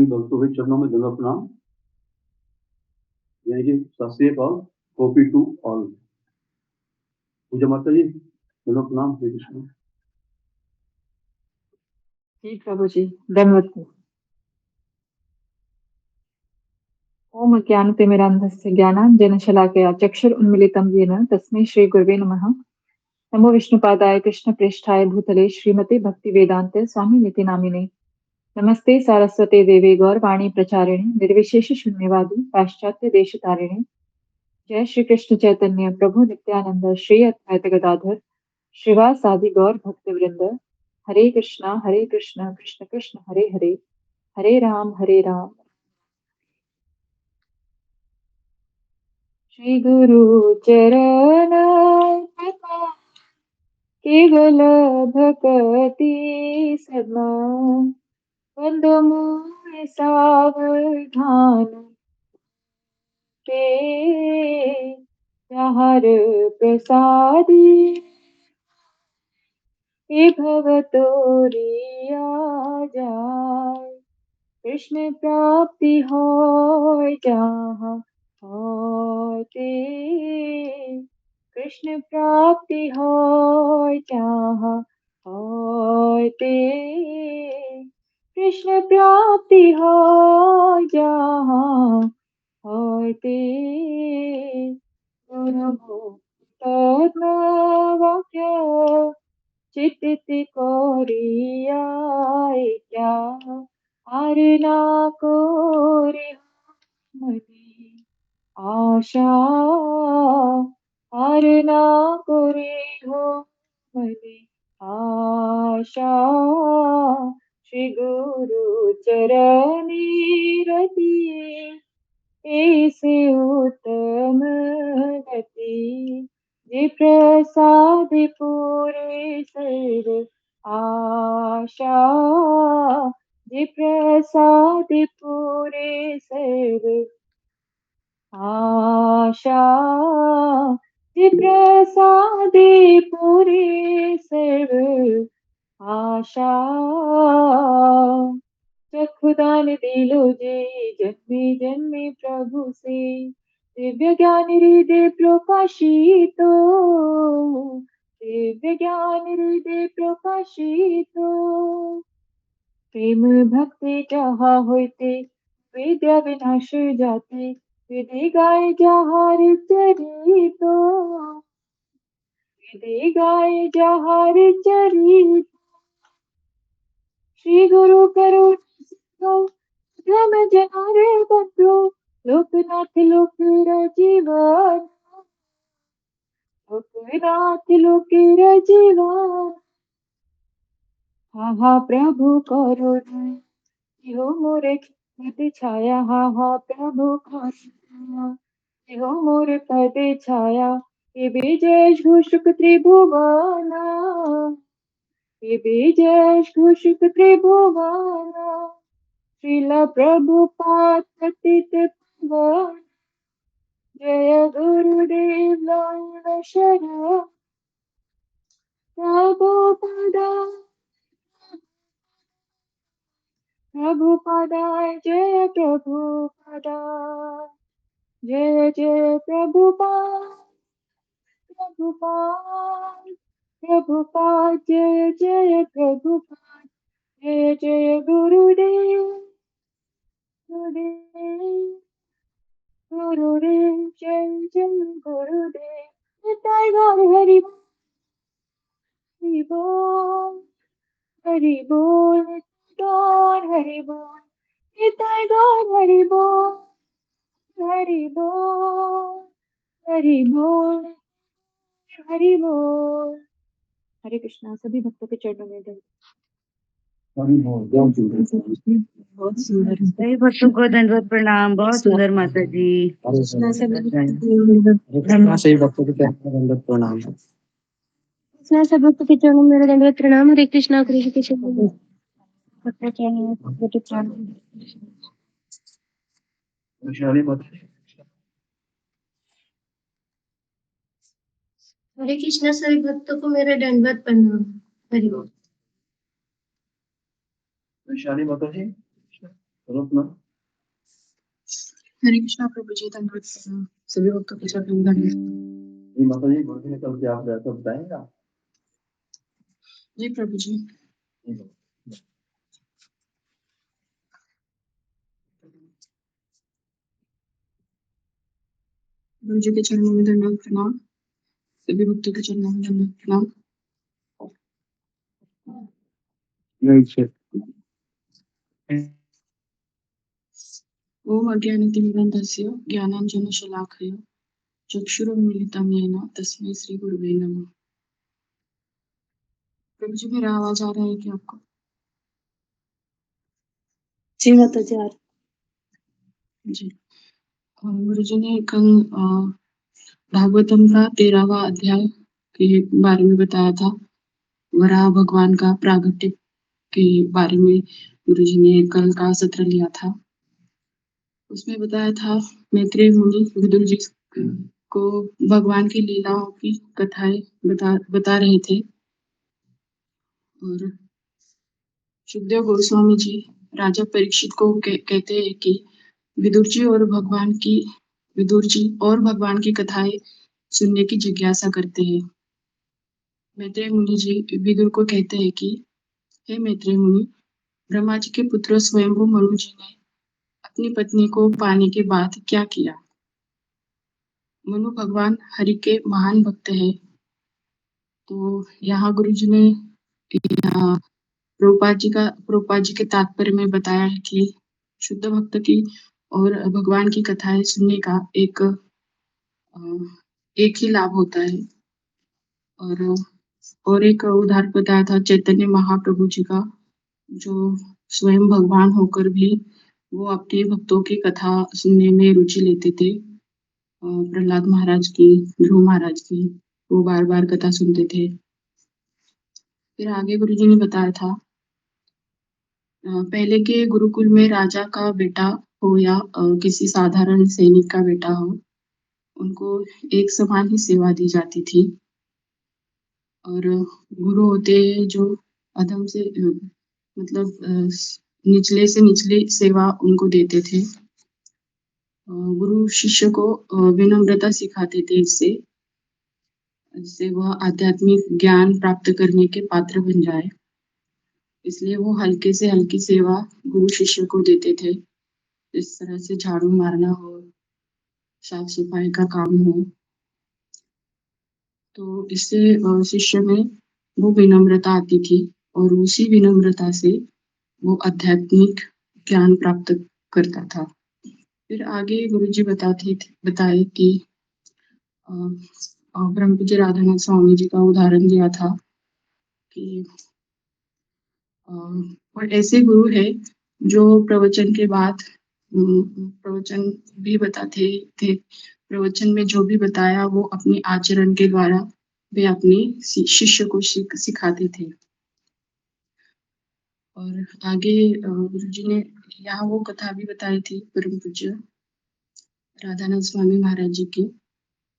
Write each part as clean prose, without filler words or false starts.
भक्तों के चरणों में दंडवत प्रणाम। यानी कि सत श्री अकाल, कॉपी टू ऑल। पूजा माता जी, दंडवत प्रणाम। हरे कृष्ण। जी प्रभु जी, धन्यवाद। ओम अज्ञानतिमिरान्धस्य ज्ञानाञ्जनशलाकया चक्षुरुन्मीलितं येन तस्मै श्रीगुरवे नमः। नमो विष्णुपादाय कृष्णप्रेष्ठाय भूतले श्रीमते भक्तिवेदान्त स्वामिनिति नामिने। नमस्ते सारस्वते देवे गौरवाणी प्रचारिणे निर्विशेष शून्यवादी पाश्चात्य देशतारिणे। जय श्री कृष्ण चैतन्य प्रभु नित्यानंद श्री अद्वैत गदाधर श्रीवासादि गौर भक्तवृंद। हरे कृष्ण कृष्ण कृष्ण हरे हरे, हरे राम श्री गुरु चरण केवल भक्ति सदा वंद मूल सावधान के हर प्रसादी भवतोरिया जाय। कृष्ण प्राप्ति होय जहाँ होते, कृष्ण प्राप्ति होय जहाँ होते, कृष्ण प्राप्ति होय जहाँ होते। गुरु वाक्य चित्त कोरियाय क्या आरना कोरि मनी आशा आरना कोरि हो मनी आशा। श्री गुरु चरणी रति ऐसे उत्तम गति जे प्रसाद पूरे सर्व आशा, जे प्रसाद पूरे सर्व आशा, जे प्रसाद पूरे सर्व आशा। चक्षुदान दिलो जे जन्मे जन्मे प्रभु से दिव्य ज्ञान हृदय प्रकाशितो, दिव्य ज्ञान हृदय प्रकाशितो। प्रेम भक्ति जहाँ होते विद्या विनाश जाते, विधि गाय जहाँ चरितो, विधि गाय जहाँ चरितो। श्री गुरु करुण धर्म जनारे बंधु लोकनाथ लोक जीवन, लोकनाथ लोक जीवन। हा हा प्रभु करुण हो मोरे पद छाया, हा हा प्रभु करुण हो मोरे पद छाया। ये विजय घोषक त्रिभुवना, ये विजय घोषक त्रिभुवना। श्रीला प्रभुपाद पतित पावन, जय गुरुदेव लाल शरण। प्रभुपदा प्रभुपदा जय प्रभुपदा, जय जय प्रभुपाद प्रभुपाद प्रभुपाद, जय जय प्रभुपाद, जय जय गुरुदेव गुरुदेव गुरुदेव, जय जय गुरुदेव। निताय गौर हरि बोल, हरि बोल, गौर हरि बोल, निताय गौर हरि बोल, हरि बोल, हरि बोल, हरि बोल। हरे कृष्णा। सभी भक्तों के चरणों में बहुत सुंदर। सभी भक्तों को दंडवत प्रणाम। बहुत सुंदर माता जी। सभी भक्तों को दंडवत प्रणाम। सब भक्तों के चरणों में मेरा दंडवत प्रणाम। हरे कृष्णा कृष्ण कृष्ण। हरे कृष्णा सभी भक्तों को मेरा दंडवत प्रणाम। हरि बोल। वैशाली माता जी, सुनो अपना। हरे कृष्णा प्रभु जी, धन्यवाद सभी भक्तों के चरणों में धन्यवाद। जी माता जी, गुरु जी ने कल क्या बताया था बताएंगे आप? जी प्रभु जी। गुरु जी के चरणों में धन्यवाद प्रणाम, सभी भक्तों के चरणों में धन्यवाद प्रणाम। ओम अज्ञानतिमिरान्धस्य ज्ञानाञ्जनशलाकया चक्षुरुन्मीलितं येन तस्मै श्री गुरुवे नमः। प्रभु जी, मेरा आवाज आ रहा है क्या आपको? जी माता जी। जी। गुरु जी ने कल भागवतम का 13वां अध्याय के बारे में बताया था। वराह भगवान का प्रागट्य के बारे में गुरु जी ने कल का सत्र लिया था। उसमें बताया था मैत्रेय मुनि विदुर जी को भगवान की लीलाओं की कथाएं बता रहे थे और सुखदेव गोस्वामी जी राजा परीक्षित को कहते हैं कि विदुर जी और भगवान की कथाएं सुनने की जिज्ञासा करते हैं। मैत्रेय मुनि जी विदुर को कहते हैं कि हे मैत्रेय मुनि, ब्रह्मा जी के पुत्र स्वयंभू मनु जी ने अपनी पत्नी को पाने के बाद क्या किया? मनु भगवान हरि के महान भक्त है। तो यहाँ गुरु जी ने प्रभुपाद जी के तात्पर्य में बताया है कि शुद्ध भक्त की और भगवान की कथाएं सुनने का एक ही लाभ होता है। और एक उदाहरण बताया था चैतन्य महाप्रभु जी का, जो स्वयं भगवान होकर भी वो अपने भक्तों की कथा सुनने में रुचि लेते थे। प्रहलाद महाराज की, ध्रुव महाराज की वो बार बार कथा सुनते थे। फिर आगे गुरु जी ने बताया था पहले के गुरुकुल में राजा का बेटा हो या किसी साधारण सैनिक का बेटा हो, उनको एक समान ही सेवा दी जाती थी। और गुरु होते जो अधम से मतलब निचले से निचली सेवा उनको देते थे। गुरु शिष्य को विनम्रता सिखाते थे, इससे वह आध्यात्मिक ज्ञान प्राप्त करने के पात्र बन जाए। इसलिए वो हल्के से हल्की सेवा गुरु शिष्य को देते थे, इस तरह से झाड़ू मारना हो, साफ सफाई का काम हो। तो इससे शिष्य में वो विनम्रता आती थी और उसी विनम्रता से वो आध्यात्मिक ज्ञान प्राप्त करता था। फिर आगे गुरुजी बताए कि ब्रह्म पूज्य राधानाथ स्वामी जी का उदाहरण दिया था कि और ऐसे गुरु है जो प्रवचन के बाद प्रवचन भी बताते थे। प्रवचन में जो भी बताया वो अपने आचरण के द्वारा वे अपने शिष्य को सिखाते थे। और आगे गुरु जी ने यहाँ वो कथा भी बताई थी परम पूज्य राधानाथ स्वामी महाराज जी की,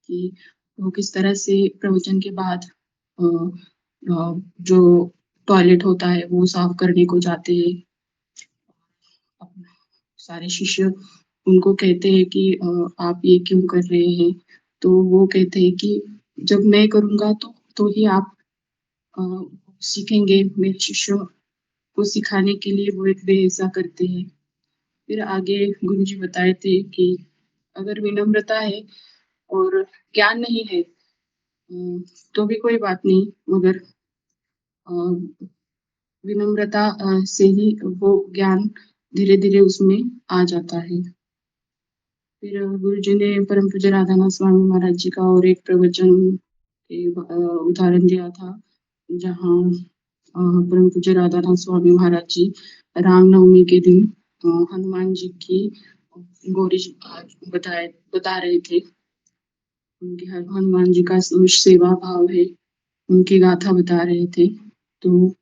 कि वो किस तरह से प्रवचन के बाद जो टॉयलेट होता है वो साफ करने को जाते हैं। सारे शिष्य उनको कहते हैं कि आप ये क्यों कर रहे हैं? तो वो कहते हैं कि जब मैं करूँगा तो ही आप सीखेंगे। मेरे शिष्यों को सिखाने के लिए वे ऐसा करते हैं। फिर आगे गुरुजी बताए थे कि अगर विनम्रता है और ज्ञान नहीं है तो भी कोई बात नहीं, मगर विनम्रता से ही वो ज्ञान धीरे धीरे उसमें आ जाता है। फिर गुरु जी ने परम पूज्य राधानाथ स्वामी महाराज जी का और एक प्रवचन उदाहरण दिया था, जहाँ परम पूज्य राधानाथ स्वामी महाराज जी रामनवमी के दिन हनुमान जी की गौरी बता रहे थे। उनके हनुमान जी का सेवा भाव है, उनकी गाथा बता रहे थे। तो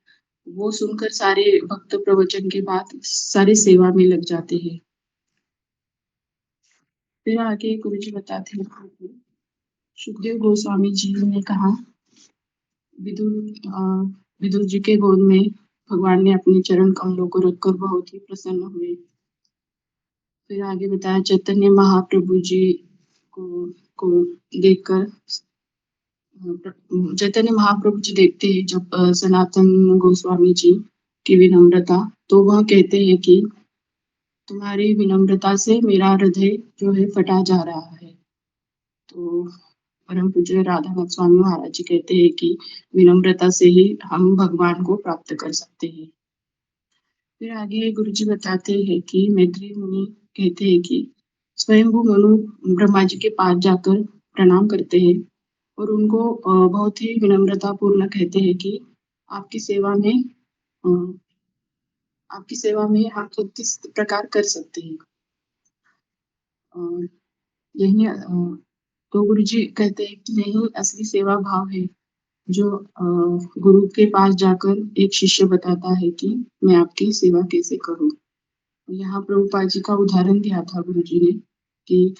वो सुनकर सारे भक्त प्रवचन के बाद सारे सेवा में लग जाते हैं। फिर आगे गुरु जी बताते हैं, सुखदेव गोस्वामी जी ने कहा विदुर जी के गोद में भगवान ने अपने चरण कमलों को रखकर बहुत ही प्रसन्न हुए। फिर आगे बताया चैतन्य महाप्रभु जी को देखकर चैतन्य महाप्रभु जी देखते हैं जब सनातन गोस्वामी जी की विनम्रता, तो वह कहते हैं कि तुम्हारी विनम्रता से मेरा हृदय जो है फटा जा रहा है। तो परम पूज्य राधानाथ स्वामी महाराज जी कहते हैं कि विनम्रता से ही हम भगवान को प्राप्त कर सकते हैं। फिर आगे गुरु जी बताते हैं कि मैत्री मुनि कहते हैं कि स्वयंभू मनु ब्रह्मा जी के पास जाकर प्रणाम करते हैं और उनको बहुत ही विनम्रता पूर्ण कहते हैं कि आपकी सेवा में अ, आपकी सेवा में हम तो किस प्रकार कर सकते हैं। अ, यही तो गुरु जी कहते हैं कि यही असली सेवा भाव है जो गुरु के पास जाकर एक शिष्य बताता है कि मैं आपकी सेवा कैसे करूं। यहाँ प्रभुपाद जी का उदाहरण दिया था गुरु जी ने कि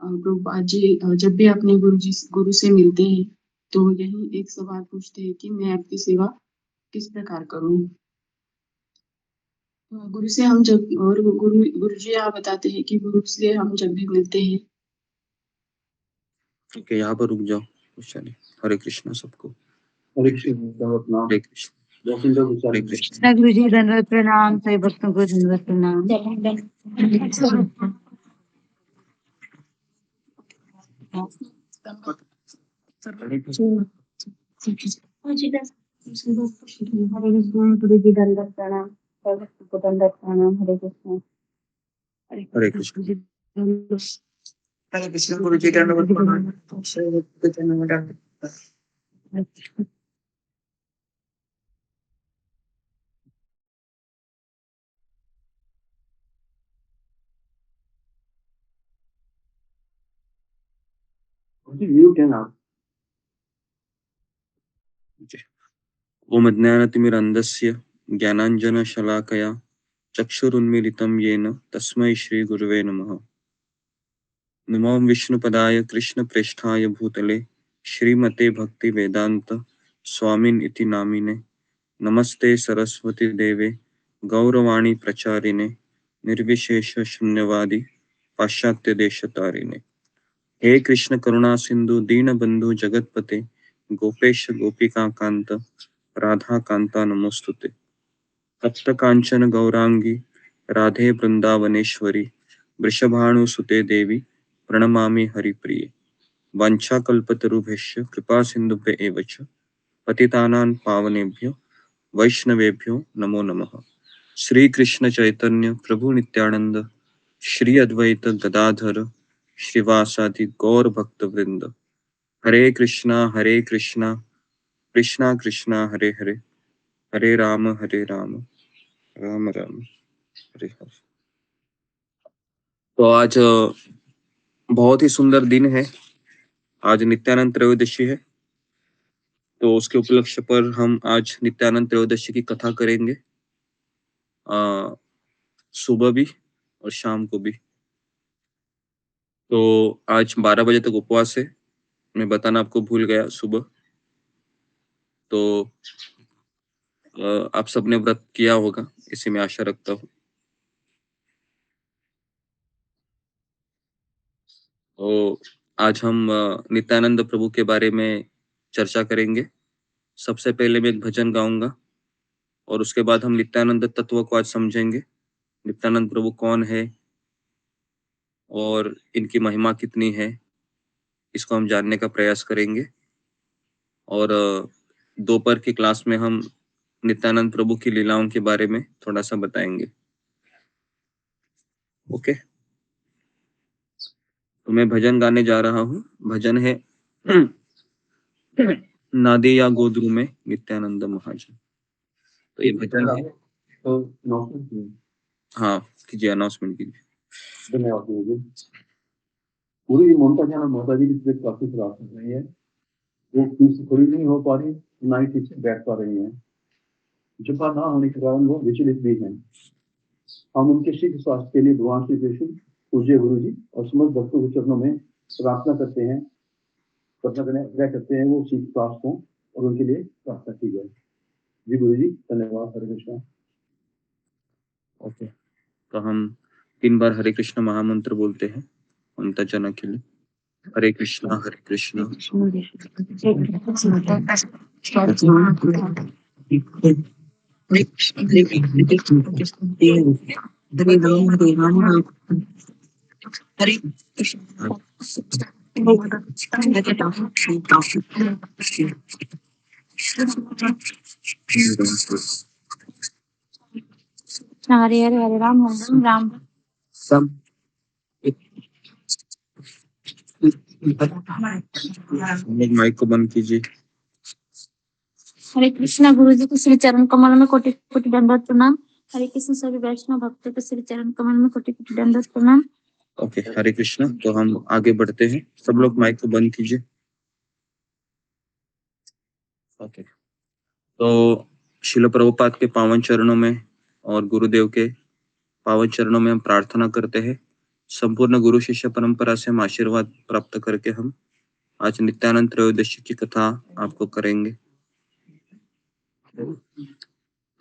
प्रभुपाद जी जब भी अपने गुरु से मिलते हैं तो यही एक सवाल पूछते हैं कि मैं आपकी सेवा किस प्रकार करूं। गुरु से हम जब और गुरु जी यहाँ बताते हैं कि गुरु से हम जब भी मिलते हैं ओके, यहाँ पर रुक जाओ। चलिए, हरे कृष्णा सबको। हरे कृष्ण दंडवत प्रणाम। हरे कृष्ण। बहुत सुंदर हरे विचार कृष्ण। गुरु जी दंडवत प्रणाम, सभी भक्तों को दंडवत प्रणाम। हरे कृष्ण। हरे कृष्ण गुरु जी दंडवत प्रणाम, सभी भक्तों को दंडवत प्रणाम। हरे कृष्ण। हरे कृष्ण। गुरु जी दंडवत हरे कृष्ण गुरु जी दंडवत प्रणाम। सभी भक्तों को दंडवत प्रणाम। म्यूट है आप। ओम अज्ञानतिमिरन्धस्य ज्ञानाञ्जनशलाकया चक्षुरुन्मीलितं येन तस्मै श्रीगुरुवे नमः। नमो विष्णुपदाय कृष्णप्रेष्ठाय भूतले श्रीमते भक्तिवेदान्त स्वामिन् इति नामिने। नमस्ते सरस्वती देवे गौरवाणी प्रचारिणे निर्विशेष शून्यवादी पाश्चात्य देशतारिणे। हे कृष्ण करुणा सिंधु दीनबंधु जगतपते गोपेश गोपिका कांत राधा कांता नमोस्तुते। तप्त कांचन गौरांगी राधे वृंदावनेश्वरी वृषभानुसुते देवी प्रणमामि हरिप्रिये। वाञ्छाकल्पतरुभ्यश्च कृपा सिन्धुभ्य एव च पतितानां पावनेभ्यो वैष्णवेभ्यो नमो नमः। श्री कृष्ण चैतन्य प्रभु नित्यानंद श्री अद्वैत गदाधर श्रीवासादि गौर भक्त वृंद। हरे कृष्णा कृष्णा कृष्णा हरे हरे, हरे राम राम राम हरे हरे। तो आज बहुत ही सुंदर दिन है। आज नित्यानंद त्रयोदशी है, तो उसके उपलक्ष्य पर हम आज नित्यानंद त्रयोदशी की कथा करेंगे, सुबह भी और शाम को भी। तो आज 12 बजे तक उपवास है, मैं बताना आपको भूल गया सुबह। तो आप सबने व्रत किया होगा, इसी में आशा रखता हूँ। तो आज हम नित्यानंद प्रभु के बारे में चर्चा करेंगे। सबसे पहले मैं एक भजन गाऊंगा और उसके बाद हम नित्यानंद तत्व को आज समझेंगे। नित्यानंद प्रभु कौन है और इनकी महिमा कितनी है, इसको हम जानने का प्रयास करेंगे। और दोपहर की क्लास में हम नित्यानंद प्रभु की लीलाओं के बारे में थोड़ा सा बताएंगे। ओके, तो मैं भजन गाने जा रहा हूँ। भजन है नादे या गोद्रु में नित्यानंद महाजन। तो ये भजन है। तो अनाउंसमेंट कीजिए। हाँ कीजिए, अनाउंसमेंट कीजिए। धन्यवाद गुरु जी। गुरु जी ममता जाना माता जी की तबीयत काफी खराब हो रही है, वो ठीक से खड़ी नहीं हो पा रही, ना ही ठीक से बैठ पा रही है। जपा ना होने के कारण वो विचलित भी हैं। हम उनके शीघ्र स्वास्थ्य के लिए भगवान श्री कृष्ण पूज्य गुरु जी और समस्त भक्तों के चरणों में प्रार्थना करते हैं, आग्रह करते हैं वो शीघ्र स्वास्थ्य हों और उनके लिए प्रार्थना की जाए। जी गुरु जी धन्यवाद। हरे कृष्णा। ओके, तो हम 3 बार हरे कृष्ण महामंत्र बोलते हैं उनता जना के लिए। हरे कृष्णा हरे कृष्णा हरे हरे हरे राम राम राम सब माइक को बंद कीजिए। हरे कृष्णा गुरु जी के श्री चरण कमल में कोटि कोटि दंडवत प्रणाम। हरे कृष्ण सभी वैष्णव भक्तों के श्री चरण कमल में कोटि कोटि दंडवत प्रणाम। ओके, हरे कृष्णा। तो हम आगे बढ़ते हैं, सब लोग माइक को बंद कीजिए। ओके, तो शिल प्रभुपाद के पावन चरणों में और गुरुदेव के पावन चरणों में हम प्रार्थना करते हैं। संपूर्ण गुरु शिष्य परंपरा से हम आशीर्वाद प्राप्त करके हम आज नित्यानंद त्रयोदशी की कथा आपको करेंगे।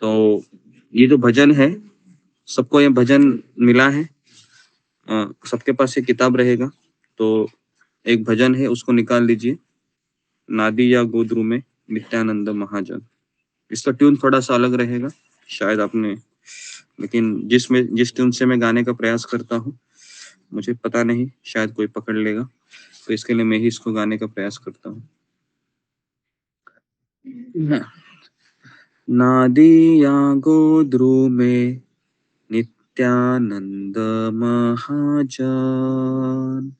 तो ये जो भजन है, सबको ये भजन मिला है, सबके पास ये किताब रहेगा। तो एक भजन है, उसको निकाल लीजिए, नादी या गोद्रू में नित्यानंद महाजन। इसका ट्यून थोड़ा सा अलग रहेगा शायद आपने, लेकिन जिस ट्यून से मैं गाने का प्रयास करता हूँ मुझे पता नहीं, शायद कोई पकड़ लेगा, तो इसके लिए मैं ही इसको गाने का प्रयास करता हूँ। नादिया गोद्रू में नित्यानंद महाजन,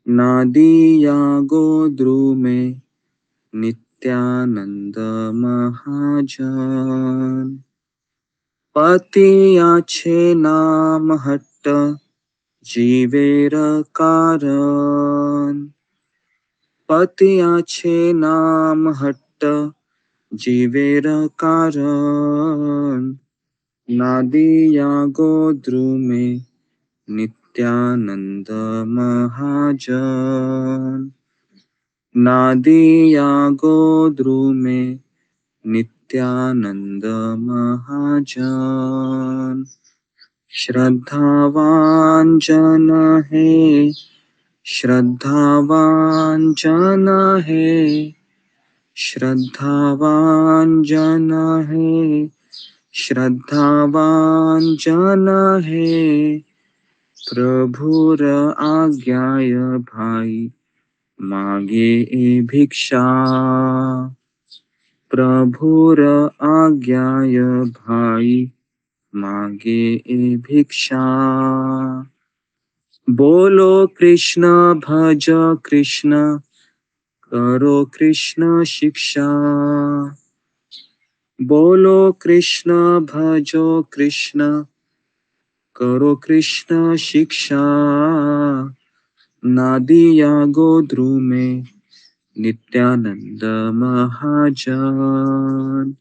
नादिया गोद्रू में नित्यानंद महाजन, पतिया छे नाम हट्ट जीवेर कारण, पतिया छे नाम हट्ट जीवेर कारण, नादिया गोद्रू में नित्यानंद महाजन, नादिया गोद्रू में नित्यानंद महाजन, श्रद्धावान जन है, श्रद्धावान जन है, श्रद्धावान जन है, श्रद्धावान जन है, प्रभुर आज्ञाय भाई मागे भिक्षा, प्रभुर आज्ञाय भाई मागे भिक्षा, बोलो कृष्ण भज कृष्ण करो कृष्ण शिक्षा, बोलो कृष्ण भजो कृष्ण करो कृष्ण शिक्षा, नादिया गोद्रू में नित्यानंद महाजन,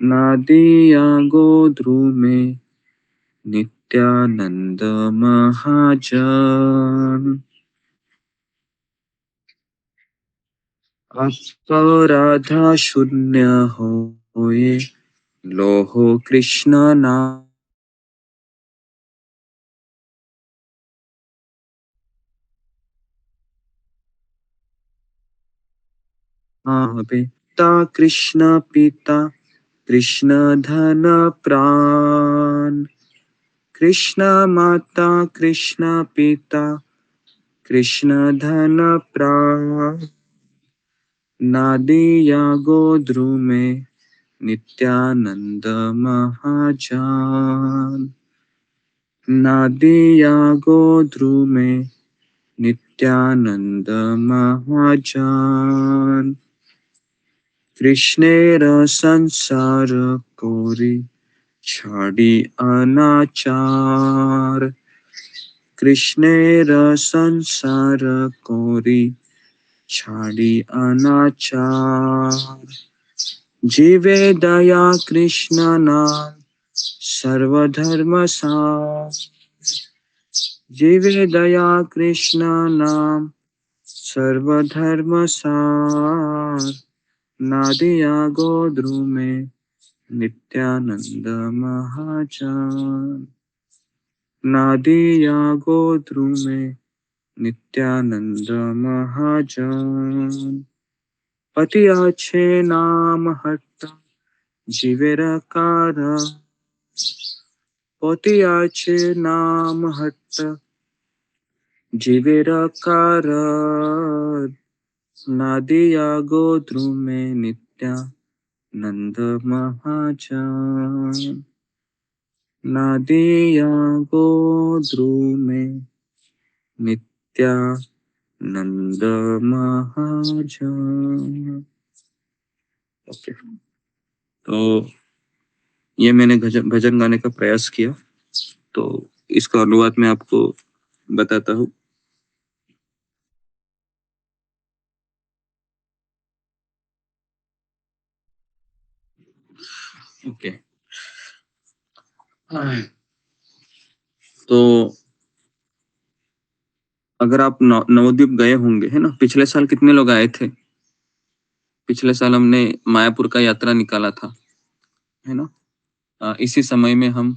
नादिया गोद्रू में नित्यानंद महाजन, अपराधा शून्य होए लोहो कृष्ण नाम, पिता कृष्ण पिता कृष्ण धन प्राण, कृष्ण माता कृष्ण पिता कृष्ण धन प्राण, नादिया गोद्रू में नित्यानंद महाजन, नादिया गोद्रू में नित्यानंद महाजन, कृष्णेर संसार कोरी छाड़ी अनाचार, कृष्णेर संसार कोरी छाड़ी अनाचार, जीवे दया कृष्ण नाम सर्वधर्म सार, जीवे दया कृष्ण नाम सर्वधर्म सार, नादिया गोद्रू में नित्यानंद महाजन नादिया गोत्रु में नित्यानंद महाजन पति अच्छे नाम हट्ट जीवेर कार पति अच्छे नाम हट्ट जीवेर कार नादिया गोत्रु में नित्यानंद महाजन नादिया गोत्रु में नित्यानंद महाजन। ओके, तो ये मैंने भजन गाने का प्रयास किया, तो इसका अनुवाद मैं आपको बताता हूँ। ओके, तो अगर आप नवद्वीप गए होंगे, है ना, पिछले साल कितने लोग आए थे? पिछले साल हमने मायापुर का यात्रा निकाला था, है ना। इसी समय में हम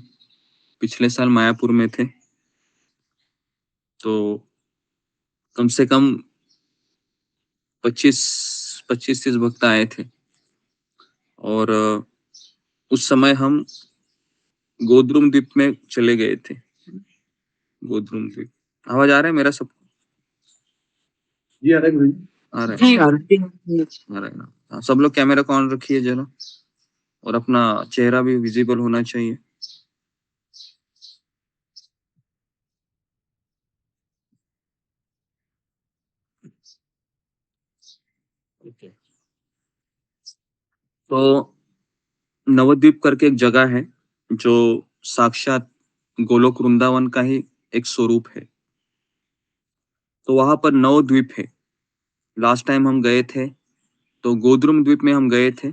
पिछले साल मायापुर में थे, तो कम से कम 25-30 भक्त आए थे। और उस समय हम गोद्रुम द्वीप में चले गए थे। गोद्रुम द्वीप, आवाज आ रहा है मेरा सब? जी आ रहा है गुरु जी। आ रहा है ना? हाँ, सब लोग कैमरा को ऑन रखिए जरा, और अपना चेहरा भी विजिबल होना चाहिए। ओके, तो नवद्वीप करके एक जगह है जो साक्षात गोलोक वृंदावन का ही एक स्वरूप है। तो वहां पर 9 द्वीप है। लास्ट टाइम हम गए थे तो गोद्रुम द्वीप में हम गए थे,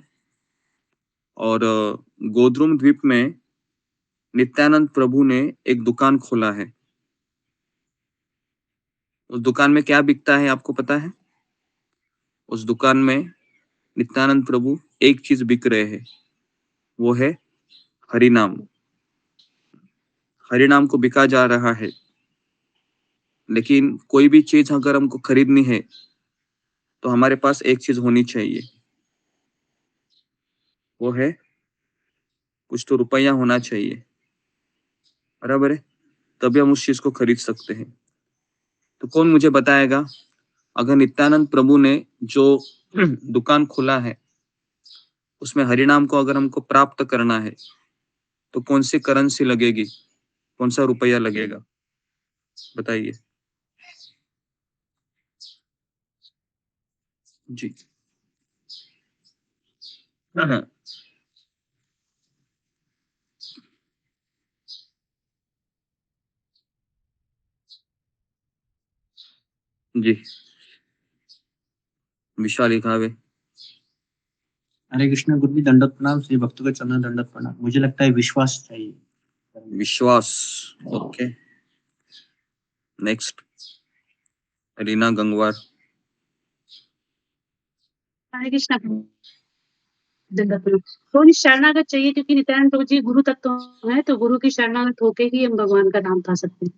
और गोद्रुम द्वीप में नित्यानंद प्रभु ने एक दुकान खोला है। उस दुकान में क्या बिकता है आपको पता है? उस दुकान में नित्यानंद प्रभु एक चीज बिक रहे हैं, वो है हरिनाम। हरिनाम को बिका जा रहा है, लेकिन कोई भी चीज अगर हमको खरीदनी है तो हमारे पास एक चीज होनी चाहिए, वो है कुछ तो रुपया होना चाहिए, बराबर है, तभी हम उस चीज को खरीद सकते हैं। तो कौन मुझे बताएगा, अगर नित्यानंद प्रभु ने जो दुकान खोला है उसमें हरिनाम को अगर हमको प्राप्त करना है तो कौन सी करेंसी लगेगी, कौन सा रुपया लगेगा, बताइए जी। हाँ, जी विशाल लिखावे। हरे कृष्ण गुरु जी, दंडवत प्रणाम। श्री भक्तों के चरण दंडवत प्रणाम। मुझे लगता है विश्वास चाहिए। विश्वास, ओके। नेक्स्ट रीना गंगवार। हरे कृष्णा। तो शरणागत चाहिए, क्योंकि नित्यानंद प्रभु जी गुरु तत्व है, तो गुरु की शरणागत होके ही हम भगवान का नाम पा सकते हैं।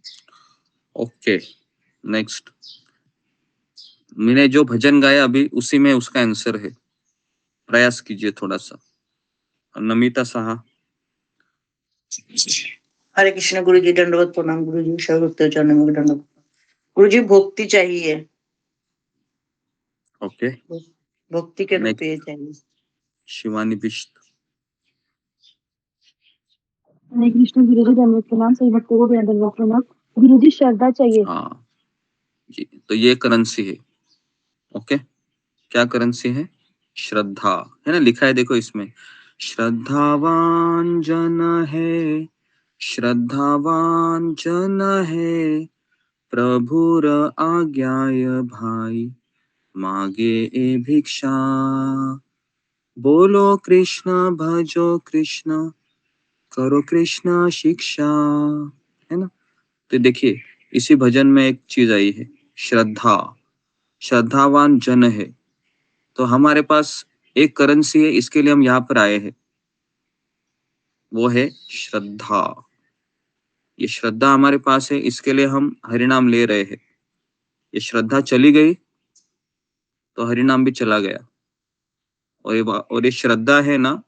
ओके, नेक्स्ट मैंने जो भजन गाया अभी उसी में उसका आंसर है, प्रयास कीजिए थोड़ा सा। नमिता साहा। हरे कृष्ण गुरु जी, दंडवत प्रणाम गुरु जी, सर्वभक्त चरणों में दंडवत। गुरु जी भक्ति चाहिए। ओके, भक्ति के रूप ये चाहिए। शिवानी बिष्ट। हरे कृष्ण गुरु जी, दंडवत प्रणाम। सभी भक्तों को दंडवत प्रणाम। गुरु जी श्रद्धा चाहिए। हाँ जी, तो ये करेंसी है। ओके, क्या करेंसी है? श्रद्धा, है ना, लिखा है देखो इसमें, श्रद्धावान जन है, श्रद्धावान जन है, प्रभुर आज्ञाय भाई मागे ए भिक्षा, बोलो कृष्ण भजो कृष्ण करो कृष्ण शिक्षा, है ना। तो देखिए इसी भजन में एक चीज आई है, श्रद्धा, श्रद्धावान जन है। तो हमारे पास एक करेंसी है, इसके लिए हम यहाँ पर आए हैं। वो है श्रद्धा। ये श्रद्धा हमारे पास है, इसके लिए हम हरिनाम ले रहे हैं। ये श्रद्धा चली गई तो हरिनाम भी चला गया। और ये श्रद्धा है ना,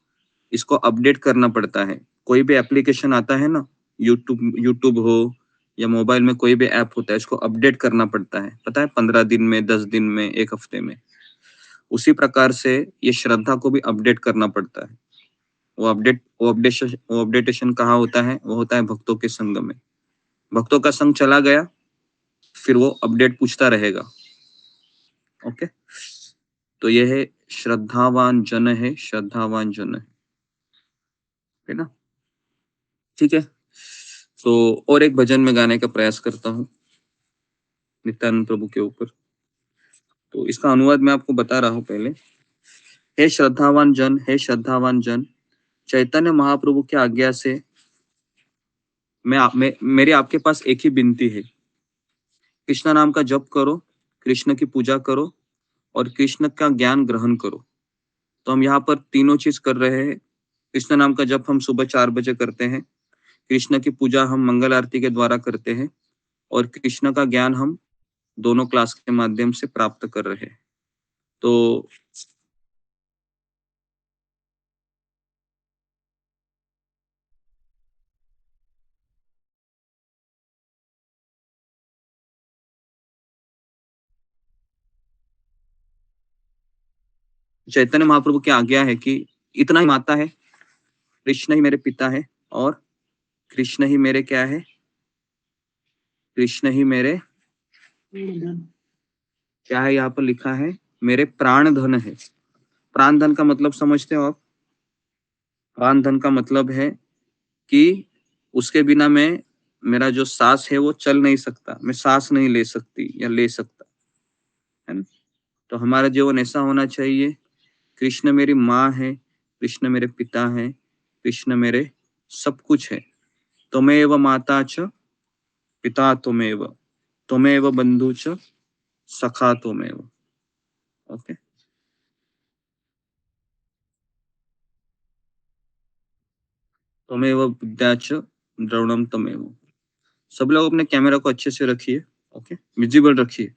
इसको अपडेट करना पड़ता है। कोई भी एप्लीकेशन आता है ना, यूट्यूब हो या मोबाइल में कोई भी ऐप होता है, इसको अपडेट करना पड़ता है, पता है, 15 दिन में, 10 दिन में, एक हफ्ते में। उसी प्रकार से ये श्रद्धा को भी अपडेट करना पड़ता है। वो अपडेटेशन कहाँ होता है? वो होता है भक्तों के संग में। भक्तों का संग चला गया, फिर वो अपडेट पूछता रहेगा। ओके, तो ये है श्रद्धावान जन है, श्रद्धावान जन है ना। ठीक है, तो और एक भजन में गाने का प्रयास करता हूँ नित्यानंद प्रभु के ऊपर। तो इसका अनुवाद मैं आपको बता रहा हूँ पहले। हे श्रद्धावान जन, हे श्रद्धावान जन, चैतन्य महाप्रभु की आज्ञा से मेरी आपके पास एक ही विनती है। कृष्ण नाम का जप करो, कृष्ण की पूजा करो और कृष्ण का ज्ञान ग्रहण करो। तो हम यहाँ पर तीनों चीज कर रहे हैं। कृष्ण नाम का जप हम सुबह 4 बजे करते हैं, कृष्ण की पूजा हम मंगल आरती के द्वारा करते हैं और कृष्ण का ज्ञान हम दोनों क्लास के माध्यम से प्राप्त कर रहे हैं। तो चैतन्य महाप्रभु की आज्ञा है कि इतना ही माता है, कृष्ण ही मेरे पिता है और कृष्ण ही मेरे क्या है, कृष्ण ही मेरे क्या है, यहाँ पर लिखा है मेरे प्राण धन है। प्राण धन का मतलब समझते हो आप? प्राण धन का मतलब है कि उसके बिना मैं, मेरा जो सांस है वो चल नहीं सकता, मैं सांस नहीं ले सकती या ले सकता, है ना। तो हमारा जीवन ऐसा होना चाहिए, कृष्ण मेरी माँ है, कृष्ण मेरे पिता है, कृष्ण मेरे सब कुछ है। त्वमेव माता च पिता त्वमेव, त्वमेव बंधु च सखा त्वमेव। ओके, त्वमेव विद्या च द्रविणम त्वमेव। सब लोग अपने कैमरा को अच्छे से रखिए, ओके, विजिबल रखिए।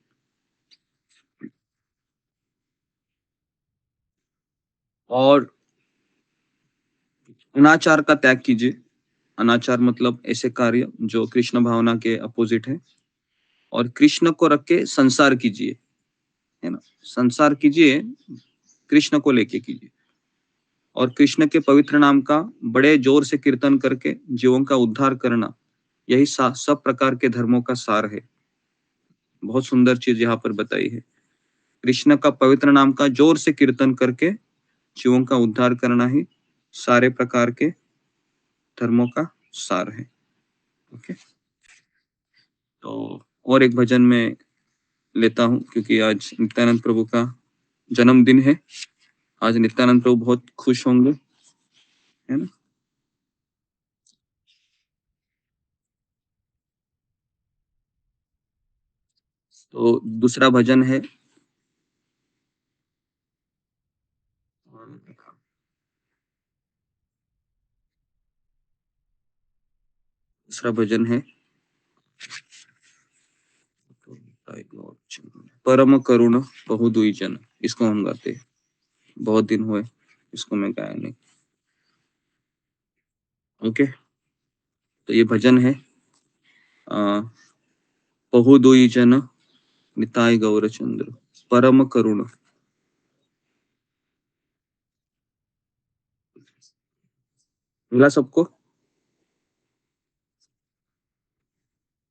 और अनाचार का त्याग कीजिए। अनाचार मतलब ऐसे कार्य जो कृष्ण भावना के अपोजिट है। और कृष्ण को रख के संसार कीजिए, है ना, संसार कीजिए, कृष्ण को लेके कीजिए। और कृष्ण के पवित्र नाम का बड़े जोर से कीर्तन करके जीवों का उद्धार करना, यही सब प्रकार के धर्मों का सार है। बहुत सुंदर चीज यहाँ पर बताई है। कृष्ण का पवित्र नाम का जोर से कीर्तन करके जीवों का उद्धार करना ही सारे प्रकार के धर्मों का सार है। ओके, तो और एक भजन में लेता हूँ, क्योंकि आज नित्यानंद प्रभु का जन्मदिन है। आज नित्यानंद प्रभु बहुत खुश होंगे, है ना। तो दूसरा भजन है, दूसरा भजन है परम करुण बहु दुई जन। इसको हम गाते हैं, बहुत दिन हुए इसको मैं गाया नहीं। ओके, तो ये भजन है बहु दुई जन निताय गौरचंद्र परम करुण। मिला सबको?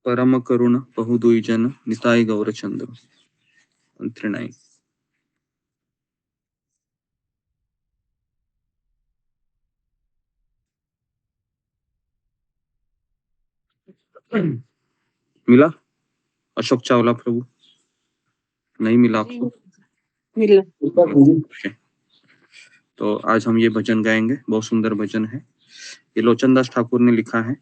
परम करुण बहु दुई जन निताय गौरचंद्र 139। मिला? अशोक चावला प्रभु नहीं मिला आपको? Okay. तो आज हम ये भजन गाएंगे, बहुत सुंदर भजन है। ये लोचन दास ठाकुर ने लिखा है।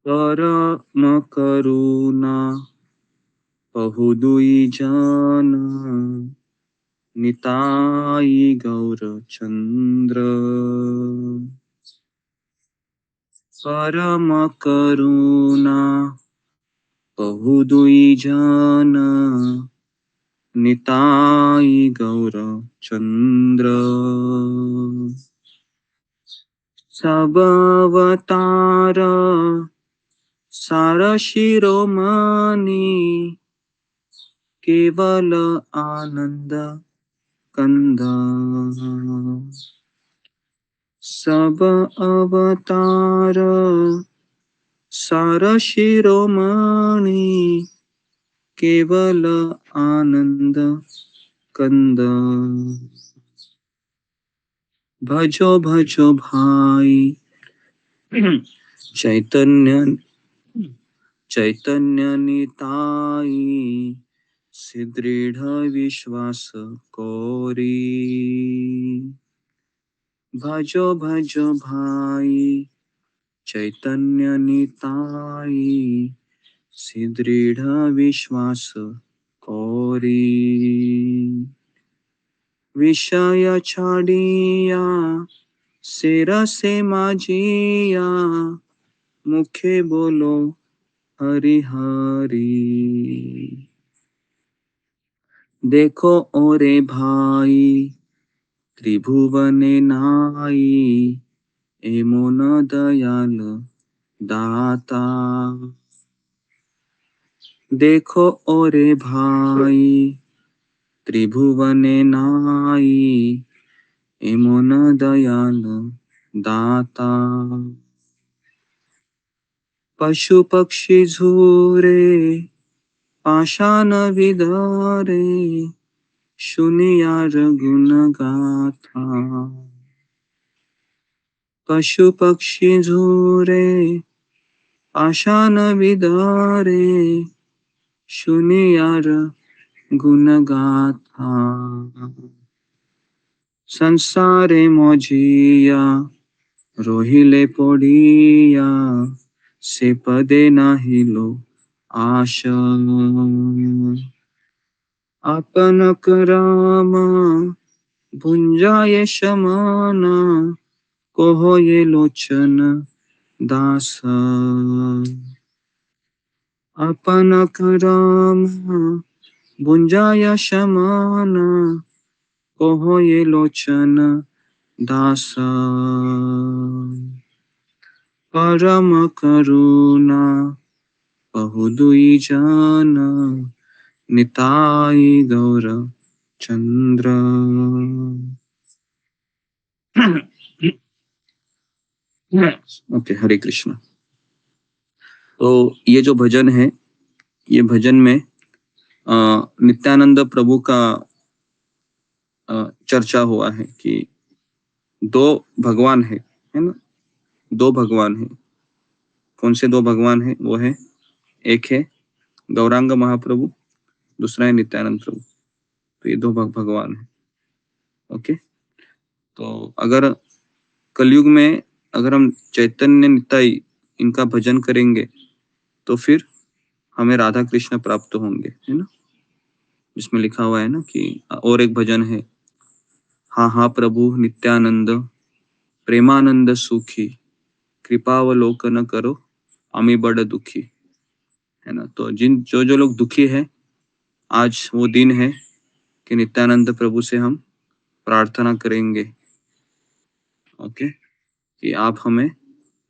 परम करुणा बहु दुई जन निताई गौर चंद्र परम करुणा बहु दुई जन निताई गौर चंद्र सब अवतार सार शिरोमणि केवल आनंद कंद सब अवतार सार शिरोमणि केवल आनंद कंद भजो भजो भाई चैतन्य निताई सुदृढ़ विश्वास कोरी भजो भजो भाई चैतन्य निताई सुदृढ़ विश्वास कोरी विषय छाड़िया सिर से माजिया मुखे बोलो हरि हरि देखो ओरे भाई त्रिभुवने नाई एमोन दयाल दाता देखो ओरे भाई त्रिभुवने नाई एमोन दयाल दाता पशु पक्षी झूरे पाषाण विदारे शुनियार गुण गाथा पशु पक्षी झूरे पाषाण विदारे शुनियार गुण गाथा संसारे मोजिया रोहिले पड़िया से पदे नाहिलो आशा आपन कराम भुंजाये शमान कोहो ये लोचन दास अपन कराम भुंजाय शमान कोहो ये लोचन दास परम करुणा बहु दुई जन निताई गौर चंद्र ओके हरे कृष्ण। तो ये जो भजन है, ये भजन में नित्यानंद प्रभु का चर्चा हुआ है कि दो भगवान है ना, दो भगवान है। कौन से दो भगवान है? वो है, एक है गौरांग महाप्रभु, दूसरा है नित्यानंद प्रभु। तो ये दो भगवान है। ओके, तो अगर कलयुग में अगर हम चैतन्य निताई इनका भजन करेंगे तो फिर हमें राधा कृष्ण प्राप्त होंगे, है ना। जिसमें लिखा हुआ है ना कि और एक भजन है, हाँ हाँ प्रभु नित्यानंद प्रेमानंद सुखी कृपावलोकन करो आमी बड़ दुखी, है ना। तो जो लोग दुखी है, आज वो दिन है कि नित्यानंद प्रभु से हम प्रार्थना करेंगे, ओके, कि आप हमें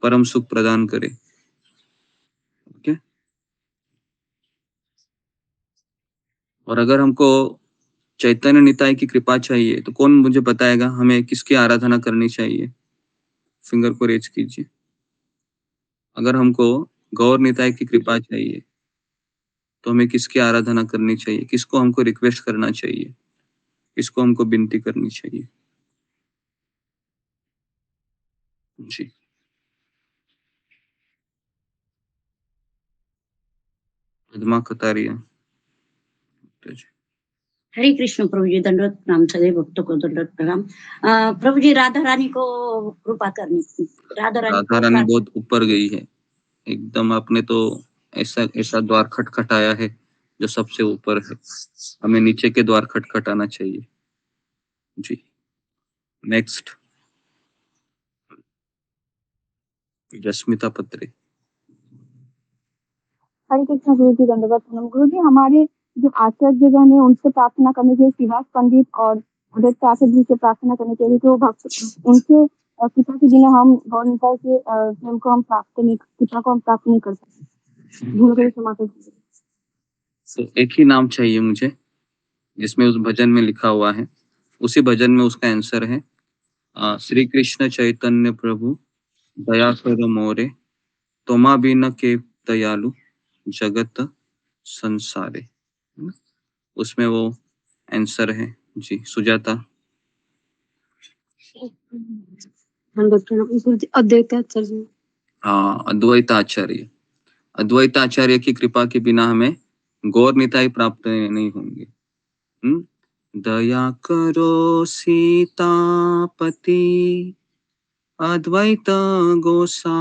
परम सुख प्रदान करें। ओके, और अगर हमको चैतन्य निताई की कृपा चाहिए तो कौन मुझे बताएगा हमें किसकी आराधना करनी चाहिए? फिंगर को रेज कीजिए। अगर हमको गौर निताई की कृपा चाहिए तो हमें किसकी आराधना करनी चाहिए? किसको हमको रिक्वेस्ट करना चाहिए? किसको हमको विनती करनी चाहिए? जी, पद्मा कतारिया। हरे कृष्ण प्रभु जी, दंडवत प्रणाम। सभी भक्तों को दंडवत प्रणाम। प्रभु जी, राधा रानी को कृपा करनी, राधा रानी बहुत ऊपर गई है एकदम। आपने तो ऐसा द्वार खटखटाया है जो सबसे ऊपर है। हमें नीचे के द्वार खटखटाना चाहिए। जी। नेक्स्ट जस्मिता पत्रे। हरे कृष्ण गुरु जी दंडवत प्रणाम। गुरु जी हमारे जो आचार्य जन है उनसे प्रार्थना करनी चाहिए, शिवास पंडित और उदय आचार्य जी से प्रार्थना करनी चाहिए कि वो भक्त उनसे कृपा के बिना हम गौरता के प्रेम को हम प्राप्त नहीं, कृपा को हम प्राप्त नहीं कर सकते। भूल गए क्षमा कर दीजिए। तो एक ही नाम चाहिए मुझे जिसमें उस भजन में लिखा हुआ है, उसी भजन में उसका आंसर है श्री कृष्ण चैतन्य प्रभु दया कर मोरे, तोमा बिन के दयालु जगत संसारे। है ना? उसमें वो आंसर है जी। सुजाता। अद्वैताचार्य। हाँ, अद्वैत आचार्य। अद्वैत आचार्य की कृपा के बिना हमें गौर निताई प्राप्त नहीं होंगे। दया करो सीतापति अद्वैत गोसाई,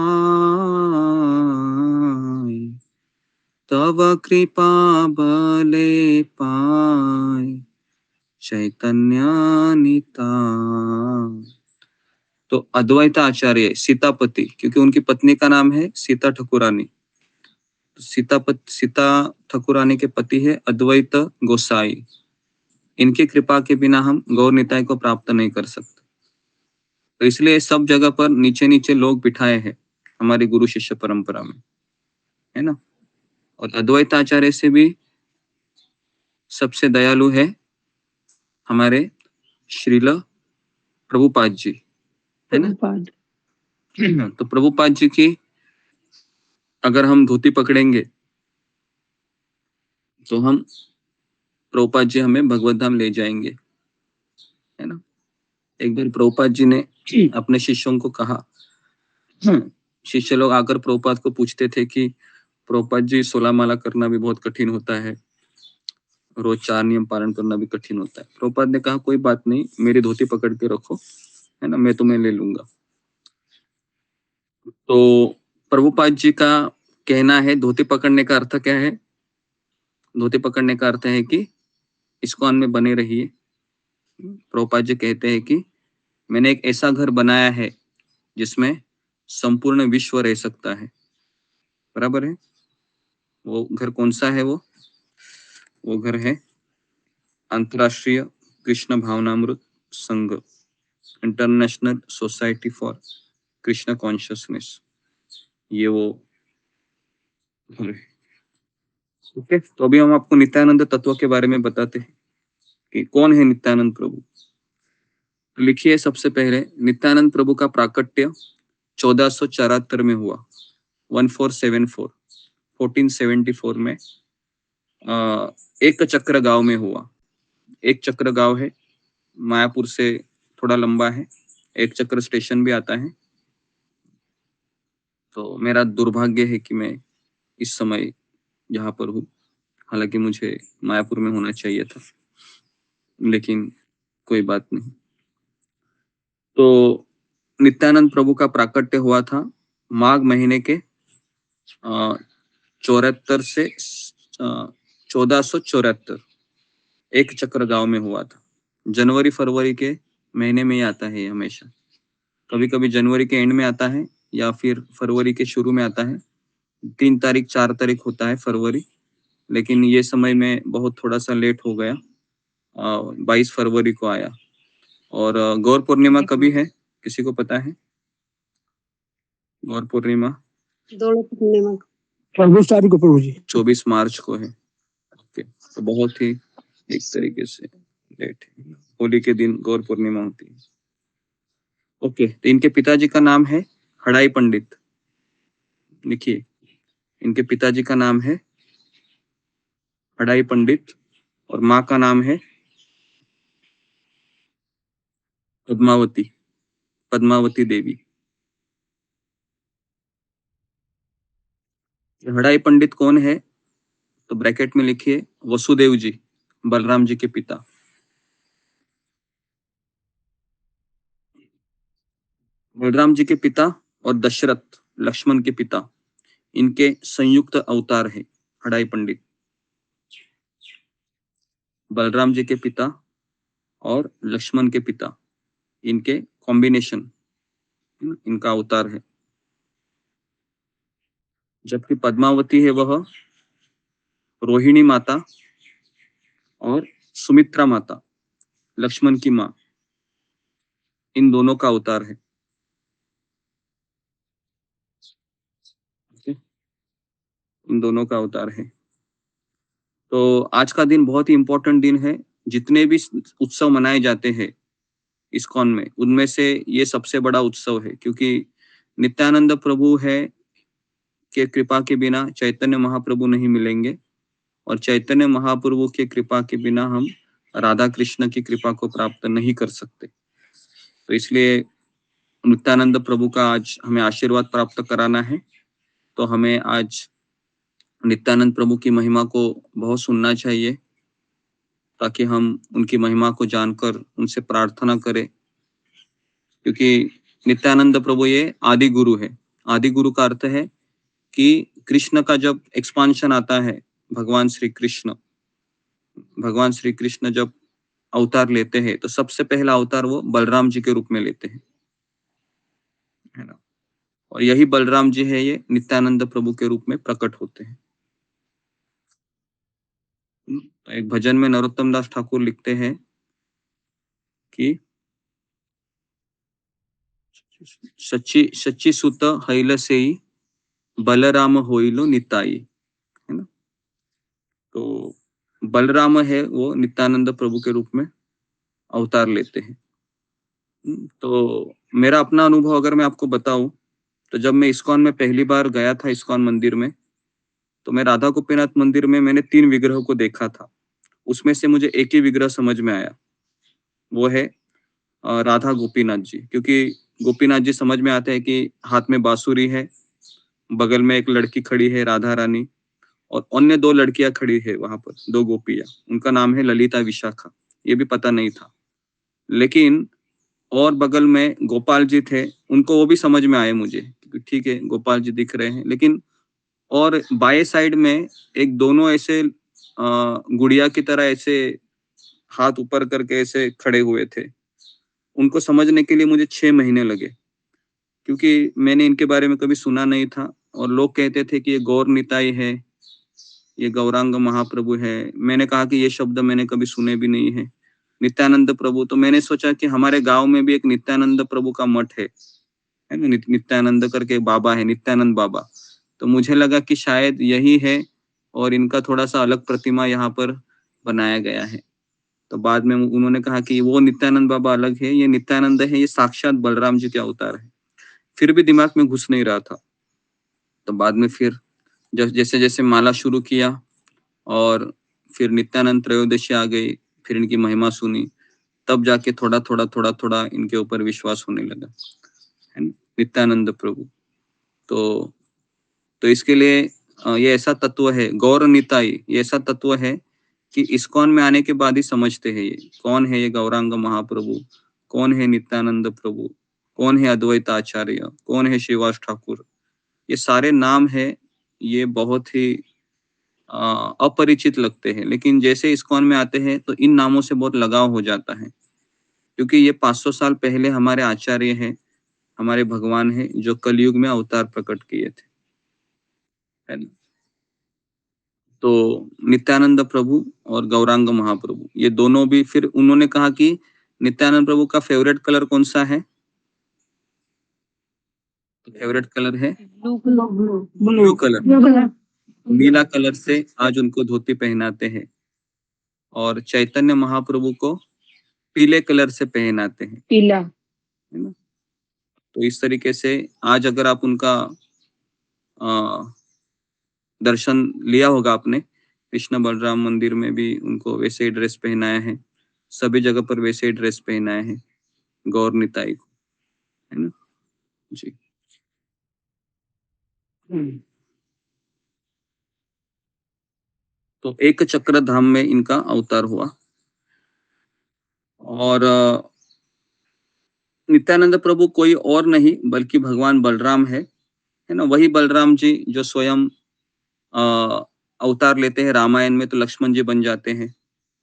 तव कृपा बले पाए चैतन्य निताय। तो अद्वैत आचार्य सीतापति, क्योंकि उनकी पत्नी का नाम है सीता ठकुरानी। सीता ठकुरानी के पति है अद्वैत गोसाई। इनकी कृपा के बिना हम गौर निताय को प्राप्त नहीं कर सकते। तो इसलिए सब जगह पर नीचे नीचे लोग बिठाए हैं हमारी गुरु शिष्य परंपरा में, है ना। और अद्वैत आचार्य से भी सबसे दयालु है हमारे श्रील प्रभुपाद जी, है ना। तो प्रभुपाद जी की अगर हम धोती पकड़ेंगे तो हम प्रभुपाद जी हमें भगवत धाम ले जाएंगे, है ना। एक बार प्रभुपाद जी ने अपने शिष्यों को कहा, शिष्य लोग आकर प्रभुपाद को पूछते थे कि प्रभुपाद जी 16 माला करना भी बहुत कठिन होता है, रोज 4 नियम पालन करना भी कठिन होता है। प्रभुपाद ने कहा कोई बात नहीं, मेरी धोती पकड़ के रखो, है ना, मैं तुम्हें ले लूंगा। तो प्रभुपाद जी का कहना है धोती पकड़ने का अर्थ क्या है। धोती पकड़ने का अर्थ है कि इस्कॉन में बने रहिए। प्रभुपाद जी कहते हैं कि मैंने एक ऐसा घर बनाया है जिसमें संपूर्ण विश्व रह सकता है। बराबर है। वो घर कौन सा है? वो घर है अंतरराष्ट्रीय कृष्ण भावनामृत संघ, international society for Krishna consciousness. ये वो घर है। ओके, तो अभी हम आपको नित्यानंद तत्व के बारे में बताते हैं कि कौन है नित्यानंद प्रभु। तो लिखिए सबसे पहले नित्यानंद प्रभु का प्राकट्य 1474 में हुआ, 1474 में एक चक्र गांव में हुआ। एक चक्र गांव है, मायापुर से थोड़ा लंबा है, एक चक्र स्टेशन भी आता है। तो मेरा दुर्भाग्य है कि मैं इस समय यहाँ पर हूँ, हालांकि मुझे मायापुर में होना चाहिए था, लेकिन कोई बात नहीं। तो नित्यानंद प्रभु का प्राकट्य हुआ था माघ महीने के 74 से 1474 एक चक्र गांव में हुआ था। जनवरी फरवरी के महीने में ही आता है हमेशा, कभी कभी जनवरी के एंड में आता है या फिर फरवरी के शुरू में आता है। 3 तारीख 4 तारीख होता है फरवरी, लेकिन ये समय में बहुत थोड़ा सा लेट हो गया, 22 फरवरी को आया। और गौर पूर्णिमा कभी है, किसी को पता है? गौर पूर्णिमा 24 तारीख को प्रभु जी। 24 मार्च को है। ओके, तो बहुत ही एक तरीके से लेट है। होली के दिन गौर पूर्णिमा होती है। ओके, तो इनके पिताजी का नाम है हड़ाई पंडित। लिखिए, इनके पिताजी का नाम है हड़ाई पंडित और माँ का नाम है पद्मावती देवी। हड़ाई पंडित कौन है? तो ब्रैकेट में लिखिए वसुदेव जी, बलराम जी के पिता। बलराम जी के पिता और दशरथ लक्ष्मण के पिता, इनके संयुक्त अवतार है हड़ाई पंडित। बलराम जी के पिता और लक्ष्मण के पिता, इनके कॉम्बिनेशन, इनका अवतार है। जबकि पद्मावती है वह रोहिणी माता और सुमित्रा माता, लक्ष्मण की माँ, इन दोनों का अवतार है। इन दोनों का अवतार है। तो आज का दिन बहुत ही इंपॉर्टेंट दिन है। जितने भी उत्सव मनाए जाते हैं इस्कॉन में, उनमें से ये सबसे बड़ा उत्सव है, क्योंकि नित्यानंद प्रभु है के कृपा के बिना चैतन्य महाप्रभु नहीं मिलेंगे, और चैतन्य महाप्रभु के कृपा के बिना हम राधा कृष्ण की कृपा को प्राप्त नहीं कर सकते। तो इसलिए नित्यानंद प्रभु का आज हमें आशीर्वाद प्राप्त कराना है। तो हमें आज नित्यानंद प्रभु की महिमा को बहुत सुनना चाहिए, ताकि हम उनकी महिमा को जानकर उनसे प्रार्थना करें, क्योंकि नित्यानंद प्रभु ये आदि गुरु है। आदि गुरु का अर्थ है कि कृष्ण का जब एक्सपांशन आता है, भगवान श्री कृष्ण जब अवतार लेते हैं, तो सबसे पहला अवतार वो बलराम जी के रूप में लेते हैं, है ना। और यही बलराम जी है, ये नित्यानंद प्रभु के रूप में प्रकट होते हैं। तो एक भजन में नरोत्तम दास ठाकुर लिखते हैं कि सच्ची सुत हैल सेई बलराम होइलो निताई, है ना। तो बलराम है वो नित्यानंद प्रभु के रूप में अवतार लेते हैं। तो मेरा अपना अनुभव अगर मैं आपको बताऊं, तो जब मैं इस्कॉन में पहली बार गया था, इस्कॉन मंदिर में, तो मैं राधा गोपीनाथ मंदिर में मैंने 3 विग्रह को देखा था। उसमें से मुझे एक ही विग्रह समझ में आया, वो है राधा गोपीनाथ जी। क्योंकि गोपीनाथ जी समझ में आता है कि हाथ में बांसुरी है, बगल में एक लड़की खड़ी है राधा रानी, और अन्य 2 लड़कियां खड़ी है वहां पर, 2 गोपियां, उनका नाम है ललिता विशाखा। ये भी पता नहीं था। लेकिन और बगल में गोपाल जी थे, उनको वो भी समझ में आए मुझे, ठीक है गोपाल जी दिख रहे हैं। लेकिन और बाएं साइड में एक दोनों ऐसे गुड़िया की तरह ऐसे हाथ ऊपर करके ऐसे खड़े हुए थे। उनको समझने के लिए मुझे 6 महीने लगे, क्योंकि मैंने इनके बारे में कभी सुना नहीं था। और लोग कहते थे कि ये गौर निताई है, ये गौरांग महाप्रभु है। मैंने कहा कि ये शब्द मैंने कभी सुने भी नहीं है। नित्यानंद प्रभु, तो मैंने सोचा कि हमारे गांव में भी एक नित्यानंद प्रभु का मठ है ना, नित्यानंद करके बाबा है, नित्यानंद बाबा। तो मुझे लगा कि शायद यही है, और इनका थोड़ा सा अलग प्रतिमा यहाँ पर बनाया गया है। तो बाद में उन्होंने कहा कि वो नित्यानंद बाबा अलग है, ये नित्यानंद है, ये साक्षात बलराम जी के अवतार है। फिर भी दिमाग में घुस नहीं रहा था। तो बाद में फिर जैसे जैसे माला शुरू किया, और फिर नित्यानंद त्रयोदशी आ गई, फिर इनकी महिमा सुनी, तब जाके थोड़ा इनके ऊपर विश्वास होने लगा, है ना, नित्यानंद प्रभु। तो इसके लिए ये ऐसा तत्व है, गौर निताई, ये ऐसा तत्व है कि इस्कॉन में आने के बाद ही समझते हैं ये कौन है, ये गौरांग महाप्रभु, कौन है नित्यानंद प्रभु, कौन है अद्वैत आचार्य, कौन है श्रीवास ठाकुर। ये सारे नाम है, ये बहुत ही अपरिचित लगते हैं, लेकिन जैसे इस्कॉन में आते हैं तो इन नामों से बहुत लगाव हो जाता है, क्योंकि ये 500 साल पहले हमारे आचार्य हैं, हमारे भगवान हैं, जो कलयुग में अवतार प्रकट किए थे, है ना। तो नित्यानंद प्रभु और गौरांग महाप्रभु, ये दोनों भी, फिर उन्होंने कहा कि नित्यानंद प्रभु का फेवरेट कलर कौन सा है? फेवरेट कलर है ब्लू कलर। नीला कलर से आज उनको धोती पहनाते हैं, और चैतन्य महाप्रभु को पीले कलर से पहनाते हैं, पीला, है ना। तो इस तरीके से आज अगर आप उनका दर्शन लिया होगा आपने, कृष्ण बलराम मंदिर में भी उनको वैसे ही ड्रेस पहनाया है, सभी जगह पर वैसे ही ड्रेस पहनाया है गौर निताई को, है ना जी। तो एक चक्र धाम में इनका अवतार हुआ। और नित्यानंद प्रभु कोई और नहीं बल्कि भगवान बलराम है ना। वही बलराम जी जो स्वयं अवतार लेते हैं रामायण में, तो लक्ष्मण जी बन जाते हैं।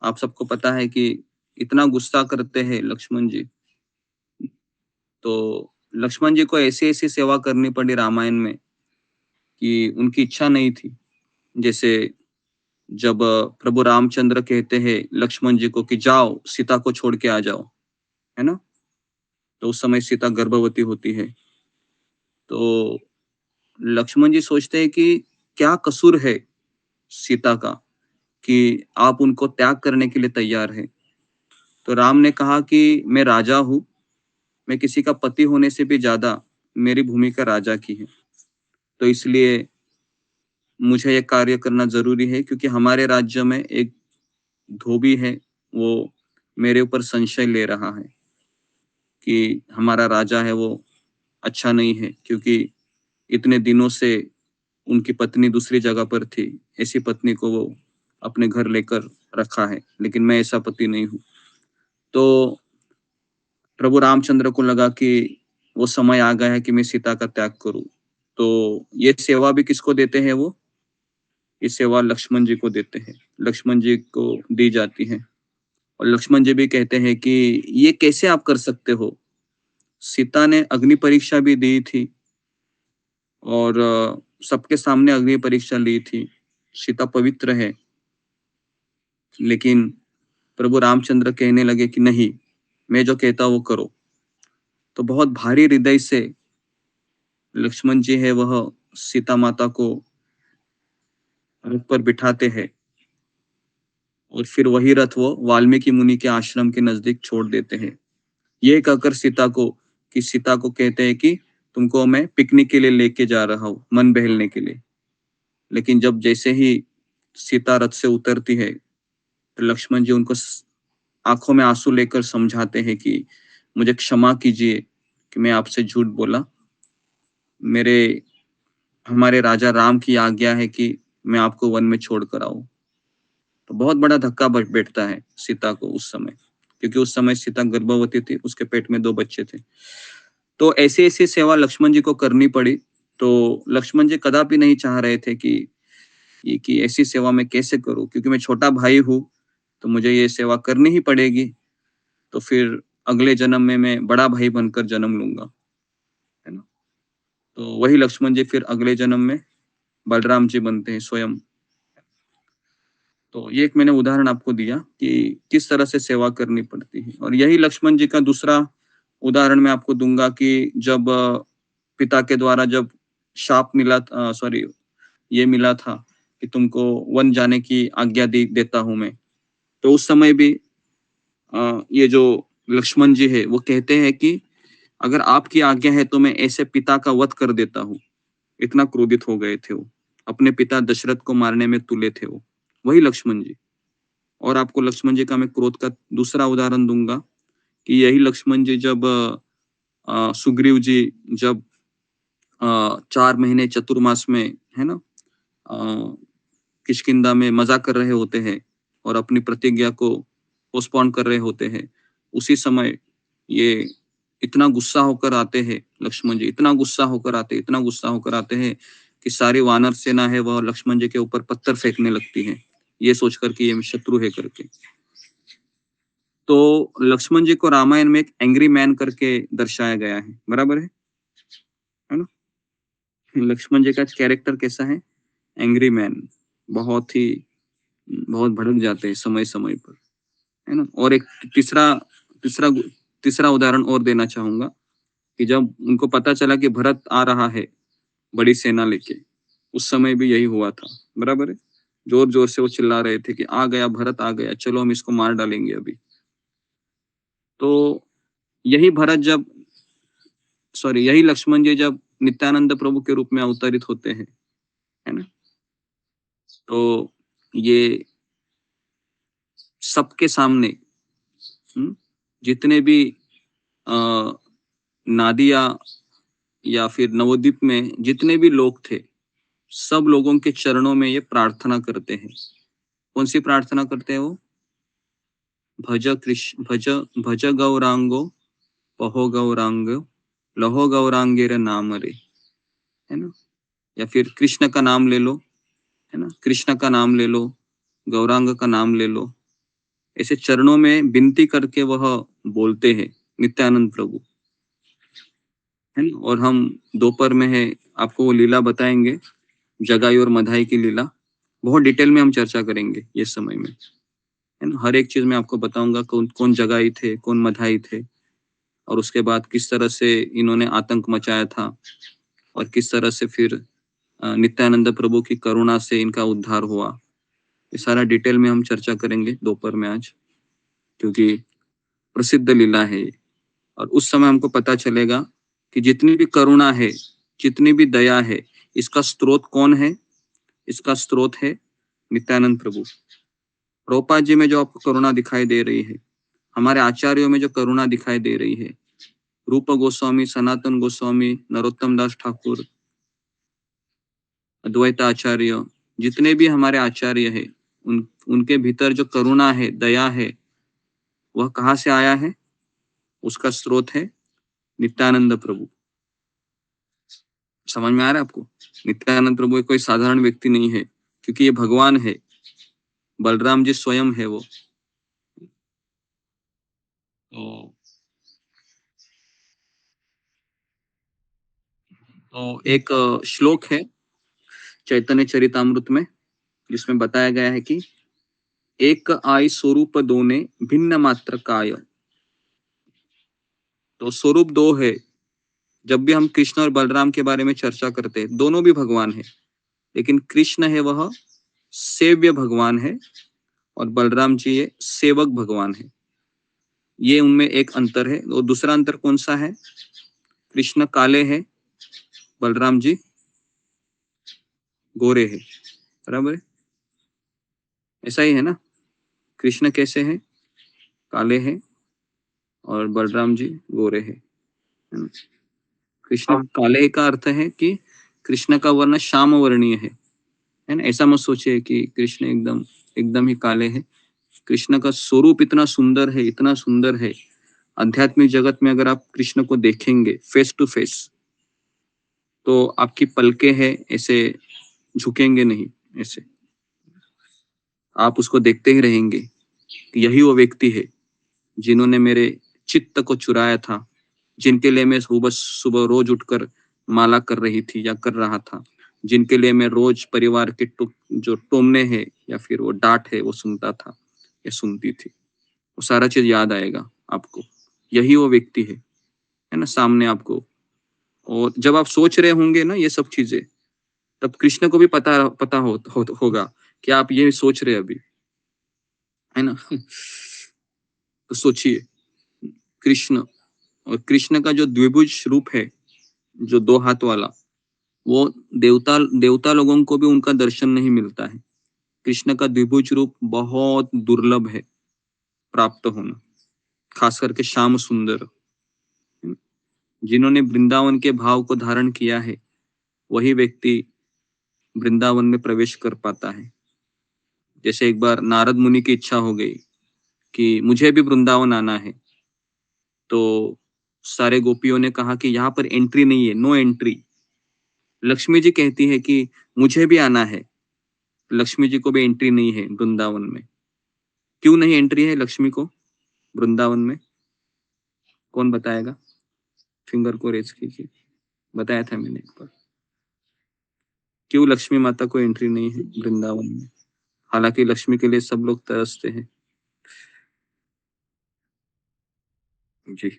आप सबको पता है कि इतना गुस्सा करते हैं लक्ष्मण जी। तो लक्ष्मण जी को ऐसी ऐसी सेवा करनी पड़ी रामायण में कि उनकी इच्छा नहीं थी। जैसे जब प्रभु रामचंद्र कहते हैं लक्ष्मण जी को कि जाओ सीता को छोड़ के आ जाओ, है ना? तो उस समय सीता गर्भवती होती है। तो लक्ष्मण जी सोचते हैं कि क्या कसूर है सीता का कि आप उनको त्याग करने के लिए तैयार हैं। तो राम ने कहा कि मैं राजा हूँ, मैं किसी का पति होने से भी ज्यादा मेरी भूमिका राजा की है। तो इसलिए मुझे ये कार्य करना जरूरी है क्योंकि हमारे राज्य में एक धोबी है, वो मेरे ऊपर संशय ले रहा है कि हमारा राजा है वो अच्छा नहीं है क्योंकि इतने दिनों से उनकी पत्नी दूसरी जगह पर थी। ऐसी पत्नी को वो अपने घर लेकर रखा है, लेकिन मैं ऐसा पति नहीं हूँ। तो प्रभु रामचंद्र को लगा कि वो समय आ गया है कि मैं सीता का त्याग करूं। तो ये सेवा भी किसको देते हैं वो? ये सेवा लक्ष्मण जी को देते हैं, लक्ष्मण जी को दी जाती है। और लक्ष्मण जी भी कहते हैं कि ये कैसे आप कर सकते हो? सीता ने अग्नि परीक्षा भी दी थी और सबके सामने अग्नि परीक्षा ली थी। सीता पवित्र है, लेकिन प्रभु रामचंद्र कहने लगे कि नहीं, मैं जो कहता हूं वो करो। तो बहुत भारी हृदय से लक्ष्मण जी है वह सीता माता को रथ पर बिठाते हैं और फिर वही रथ वो वाल्मीकि मुनि के आश्रम के नजदीक छोड़ देते हैं। ये कहकर सीता को कहते हैं कि तुमको मैं पिकनिक के लिए लेके जा रहा हूँ, मन बहलने के लिए। लेकिन जब जैसे ही सीता रथ से उतरती है तो लक्ष्मण जी उनको आंखों में आंसू लेकर समझाते हैं कि मुझे क्षमा कीजिए कि मैं आपसे झूठ बोला। मेरे हमारे राजा राम की आज्ञा है कि मैं आपको वन में छोड़ कर आऊं। तो बहुत बड़ा धक्का बैठता है सीता को उस समय, क्योंकि उस समय सीता गर्भवती थी, उसके पेट में 2 बच्चे थे। तो ऐसी ऐसी सेवा लक्ष्मण जी को करनी पड़ी। तो लक्ष्मण जी कदापि नहीं चाह रहे थे कि ऐसी सेवा मैं कैसे करूं, क्योंकि मैं छोटा भाई हूं तो मुझे ये सेवा करनी ही पड़ेगी। तो फिर अगले जन्म में मैं बड़ा भाई बनकर जन्म लूंगा, है ना? तो वही लक्ष्मण जी फिर अगले जन्म में बलराम जी बनते हैं स्वयं। तो ये एक मैंने उदाहरण आपको दिया कि किस तरह से सेवा करनी पड़ती है। और यही लक्ष्मण जी का दूसरा उदाहरण मैं आपको दूंगा कि जब पिता के द्वारा जब शाप मिला, सॉरी, ये मिला था कि तुमको वन जाने की आज्ञा देता हूं मैं। तो उस समय भी ये जो लक्ष्मण जी है वो कहते हैं कि अगर आपकी आज्ञा है तो मैं ऐसे पिता का वध कर देता हूँ। इतना क्रोधित हो गए थे वो, अपने पिता दशरथ को मारने में तुले थे वो, वही लक्ष्मण जी। और आपको लक्ष्मण जी का मैं क्रोध का दूसरा उदाहरण दूंगा कि यही लक्ष्मण जी जब सुग्रीव जी जब 4 महीने चतुर्मास में, है ना, किष्किंधा में मजा कर रहे होते हैं और अपनी प्रतिज्ञा को पोस्टपोन कर रहे होते हैं, उसी समय ये इतना गुस्सा होकर आते हैं लक्ष्मण जी, इतना गुस्सा होकर आते हैं कि सारी वानर सेना है वह लक्ष्मण जी के ऊपर पत्थर फेंकने लगती है, ये सोचकर कि ये शत्रु है करके। तो लक्ष्मण जी को रामायण में एक एंग्री मैन करके दर्शाया गया है, बराबर है ना? लक्ष्मण जी का कैरेक्टर कैसा है? एंग्री मैन, बहुत भड़क जाते हैं समय समय पर, है ना? और एक तीसरा तीसरा तीसरा उदाहरण और देना चाहूंगा कि जब उनको पता चला कि भरत आ रहा है बड़ी सेना लेके, उस समय भी यही हुआ था, बराबर है? जोर जोर से वो चिल्ला रहे थे कि आ गया भरत, आ गया, चलो हम इसको मार डालेंगे अभी। तो यही लक्ष्मण जी जब नित्यानंद प्रभु के रूप में अवतरित होते हैं, है ना, तो ये सबके सामने जितने भी नादिया या फिर नवद्वीप में जितने भी लोग थे, सब लोगों के चरणों में ये प्रार्थना करते हैं। कौन सी प्रार्थना करते हैं वो? भज गौरांगो पहो गौरांगो लहो गौरांगेर नाम रे, है ना? या फिर कृष्ण का नाम ले लो, है ना, कृष्ण का नाम ले लो, गौरांग का नाम ले लो, ऐसे चरणों में विनती करके वह बोलते हैं नित्यानंद प्रभु, है ना। और हम दोपहर में है आपको वो लीला बताएंगे, जगाई और मधाई की लीला बहुत डिटेल में हम चर्चा करेंगे ये समय में, है ना। हर एक चीज में आपको बताऊंगा कौन कौन जगाई थे, कौन मधाई थे, और उसके बाद किस तरह से इन्होंने आतंक मचाया था, और किस तरह से फिर नित्यानंद प्रभु की करुणा से इनका उद्धार हुआ। ये सारा डिटेल में हम चर्चा करेंगे दोपहर में आज, क्योंकि प्रसिद्ध लीला है ये। और उस समय हमको पता चलेगा कि जितनी भी करुणा है, जितनी भी दया है, इसका स्रोत कौन है? इसका स्रोत है नित्यानंद प्रभु। प्रभुपाद जी में जो आपको करुणा दिखाई दे रही है, हमारे आचार्यों में जो करुणा दिखाई दे रही है, रूप गोस्वामी, सनातन गोस्वामी, नरोत्तम दास ठाकुर, अद्वैत आचार्य, जितने भी हमारे आचार्य है, उनके भीतर जो करुणा है, दया है, वह कहाँ से आया है? उसका स्रोत है नित्यानंद प्रभु। समझ में आ रहा है आपको? नित्यानंद प्रभु कोई साधारण व्यक्ति नहीं है, क्योंकि ये भगवान है, बलराम जी स्वयं है वो। तो एक श्लोक है चैतन्य चरितामृत में, जिसमें बताया गया है कि एक आई स्वरूप दोने भिन्न मात्र काय। तो स्वरूप दो है। जब भी हम कृष्ण और बलराम के बारे में चर्चा करते हैं, दोनों भी भगवान है, लेकिन कृष्ण है वह सेव्य भगवान है, और बलराम जी ये सेवक भगवान है। ये उनमें एक अंतर है। और दूसरा अंतर कौन सा है? कृष्ण काले है, बलराम जी गोरे है। बराबर है, ऐसा ही है ना। कृष्ण कैसे है? काले है, और बलराम जी गोरे है ना? कृष्ण काले का अर्थ है कि कृष्ण का वर्ण श्याम वर्णीय है ना। ऐसा मत सोचिए कि कृष्ण एकदम एकदम ही काले है। कृष्ण का स्वरूप इतना सुंदर है, इतना सुंदर है। आध्यात्मिक जगत में अगर आप कृष्ण को देखेंगे फेस टू फेस, तो आपकी पलकें हैं ऐसे झुकेंगे नहीं, ऐसे आप उसको देखते ही रहेंगे कि यही वो व्यक्ति है जिन्होंने मेरे चित्त को चुराया था, जिनके लिए मैं सुबह सुबह रोज उठकर माला कर रही थी या कर रहा था, जिनके लिए मैं रोज परिवार के जो टोमने हैं या फिर वो डांट है वो सुनता था या सुनती थी। वो सारा चीज याद आएगा आपको। यही वो व्यक्ति है ना, सामने आपको। और जब आप सोच रहे होंगे ना ये सब चीजें, तब कृष्ण को भी पता होगा कि आप ये सोच रहे अभी, है ना। तो सोचिए, कृष्ण, और कृष्ण का जो द्विभुज रूप है, जो दो हाथ वाला, वो देवता देवता लोगों को भी उनका दर्शन नहीं मिलता है। कृष्ण का द्विभुज रूप बहुत दुर्लभ है प्राप्त होना, खास करके श्याम सुंदर। जिन्होंने वृंदावन के भाव को धारण किया है, वही व्यक्ति वृंदावन में प्रवेश कर पाता है। जैसे एक बार नारद मुनि की इच्छा हो गई कि मुझे भी वृंदावन आना है, तो सारे गोपियों ने कहा कि यहाँ पर एंट्री नहीं है, नो एंट्री। लक्ष्मी जी कहती है कि मुझे भी आना है, लक्ष्मी जी को भी एंट्री नहीं है वृंदावन में। क्यों नहीं एंट्री है लक्ष्मी को वृंदावन में? कौन बताएगा? फिंगर को रेज कीजिए। बताया था मैंने एक बार, क्यों लक्ष्मी माता को एंट्री नहीं है वृंदावन में, हालांकि लक्ष्मी के लिए सब लोग तरसते हैं। जी,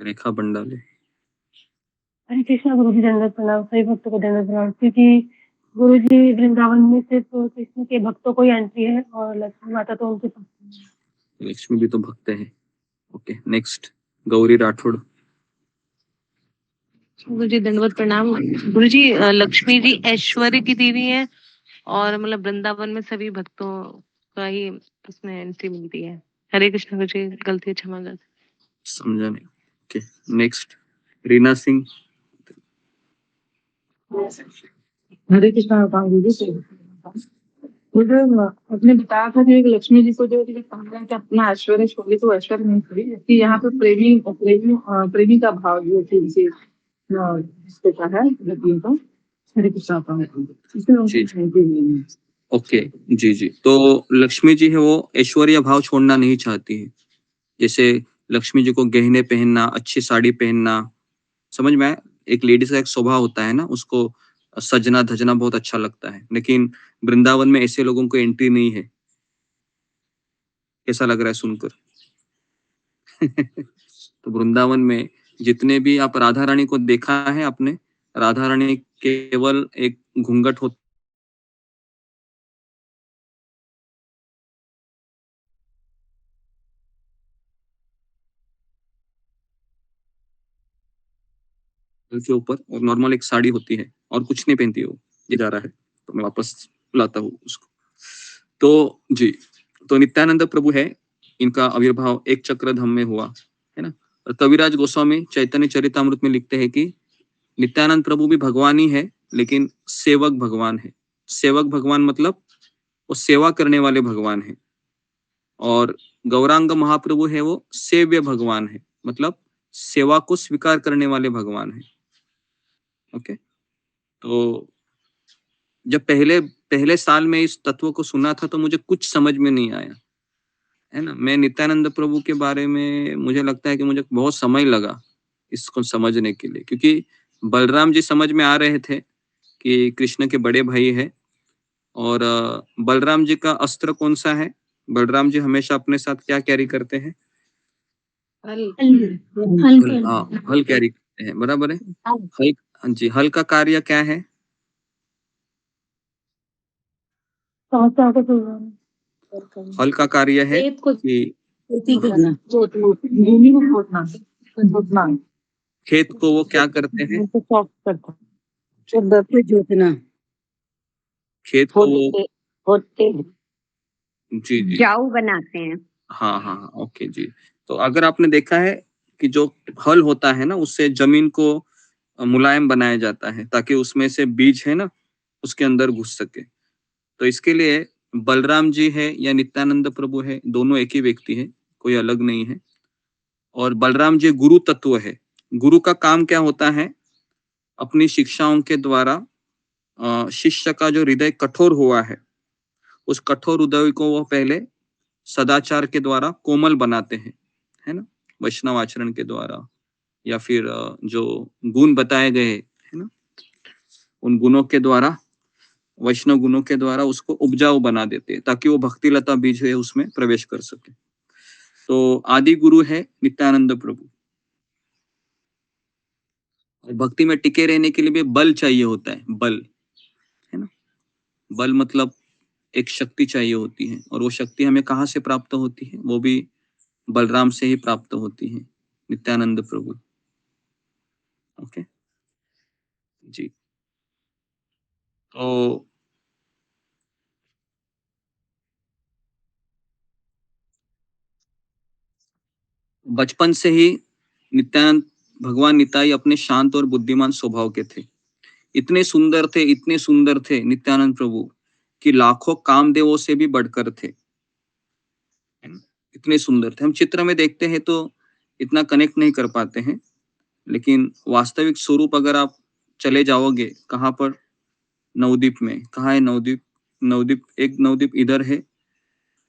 रेखा बंडाले। हरे कृष्णा गुरु जी दंडवत प्रणाम। सभी भक्तों को दंडवत प्रणाम। क्योंकि गुरु जी वृंदावन में सिर्फ कृष्ण के भक्तों को ही एंट्री है, और लक्ष्मी माता तो उनके पास है। लक्ष्मी भी तो भक्त है। Okay, next Gauri Rathore. गुरु जी दंडवत प्रणाम। गुरु जी लक्ष्मी जी ऐश्वर्य की देवी है, और मतलब वृंदावन में सभी भक्तों का ही उसमें एंट्री मिलती है। हरे कृष्ण गुरु जी, गलती क्षमा कर। समझा नहीं। Okay, next Reena Singh. हरे कृष्णा गुरु जी। आपने बताया था कि लक्ष्मी जी को जो कहा है कि अपना ऐश्वर्य छोड़ी, तो ऐश्वर्य नहीं छोड़ी, जबकि यहाँ पे प्रेमी का भाव जो है है। हरे कृष्णा। ओके, जी जी। तो लक्ष्मी जी है वो ऐश्वर्य भाव छोड़ना नहीं चाहती है। जैसे लक्ष्मी जी को गहने पहनना, अच्छी साड़ी पहनना, समझ में आया? एक लेडीज का एक स्वभाव होता है ना, उसको सजना धजना बहुत अच्छा लगता है, लेकिन वृंदावन में ऐसे लोगों को एंट्री नहीं है। कैसा लग रहा है सुनकर? तो वृंदावन में जितने भी आप राधा रानी को देखा है आपने, राधा रानी केवल एक घूंघट होता के ऊपर और नॉर्मल एक साड़ी होती है और कुछ नहीं पहनती वो। ये जा रहा है तो मैं वापस लाता हूँ उसको। तो जी, तो नित्यानंद प्रभु है, इनका आविर्भाव एक चक्रधाम में हुआ, है ना? और कविराज गोस्वामी चैतन्य चरितामृत में लिखते हैं कि नित्यानंद प्रभु भी भगवान ही है, लेकिन सेवक भगवान है। सेवक भगवान मतलब वो सेवा करने वाले भगवान है। और गौरांग महाप्रभु है वो सेव्य भगवान है, मतलब सेवा को स्वीकार करने वाले भगवान है। ओके, तो जब पहले पहले साल में इस तत्व को सुना था तो मुझे कुछ समझ में नहीं आया, है ना? मैं नित्यानंद प्रभु के बारे में मुझे लगता है कि मुझे बहुत समय लगा इसको समझने के लिए, क्योंकि बलराम जी समझ में आ रहे थे कि कृष्ण के बड़े भाई है। और बलराम जी का अस्त्र कौन सा है? बलराम जी हमेशा अपने साथ क्या कैरी करते हैं? हल, हाँ, हल कैरी करते हैं, बराबर है। हल, हाँ जी, हल का कार्य क्या है? समस्याओं को सुलझाना। हल का कार्य है खेत को कि खेती करना, भूमि को खोदना, खेत को वो क्या करते हैं? उनको सॉफ्ट करता। फिर जोतना, खेत को वो खोदते जी जी जाऊ बनाते हैं। हाँ हाँ हाँ, ओके जी। तो अगर आपने देखा है कि जो हल होता है ना, उससे जमीन को मुलायम बनाया जाता है ताकि उसमें से बीज है ना उसके अंदर घुस सके। तो इसके लिए बलराम जी है या नित्यानंद प्रभु है, दोनों एक ही व्यक्ति है, कोई अलग नहीं है। और बलराम जी गुरु तत्व है। गुरु का काम क्या होता है? अपनी शिक्षाओं के द्वारा शिष्य का जो हृदय कठोर हुआ है, उस कठोर हृदय को वो पहले सदाचार के द्वारा कोमल बनाते हैं, है ना? वैष्णव आचरण के द्वारा, या फिर जो गुण बताए गए है ना, उन गुणों के द्वारा, वैष्णव गुणों के द्वारा उसको उपजाऊ बना देते हैं ताकि वो भक्ति लता बीज है उसमें प्रवेश कर सके। तो आदि गुरु है नित्यानंद प्रभु। और भक्ति में टिके रहने के लिए भी बल चाहिए होता है, बल, है ना? बल मतलब एक शक्ति चाहिए होती है, और वो शक्ति हमें कहाँ से प्राप्त होती है? वो भी बलराम से ही प्राप्त होती है, नित्यानंद प्रभु। ओके जी। तो बचपन से ही नित्यानंद भगवान निताई अपने शांत और बुद्धिमान स्वभाव के थे। इतने सुंदर थे, इतने सुंदर थे नित्यानंद प्रभु कि लाखों कामदेवों से भी बढ़कर थे, है ना? इतने सुंदर थे। हम चित्र में देखते हैं तो इतना कनेक्ट नहीं कर पाते हैं, लेकिन वास्तविक स्वरूप अगर आप चले जाओगे, कहाँ पर? नवद्वीप में। कहाँ है नवद्वीप? नवद्वीप, एक नवद्वीप इधर है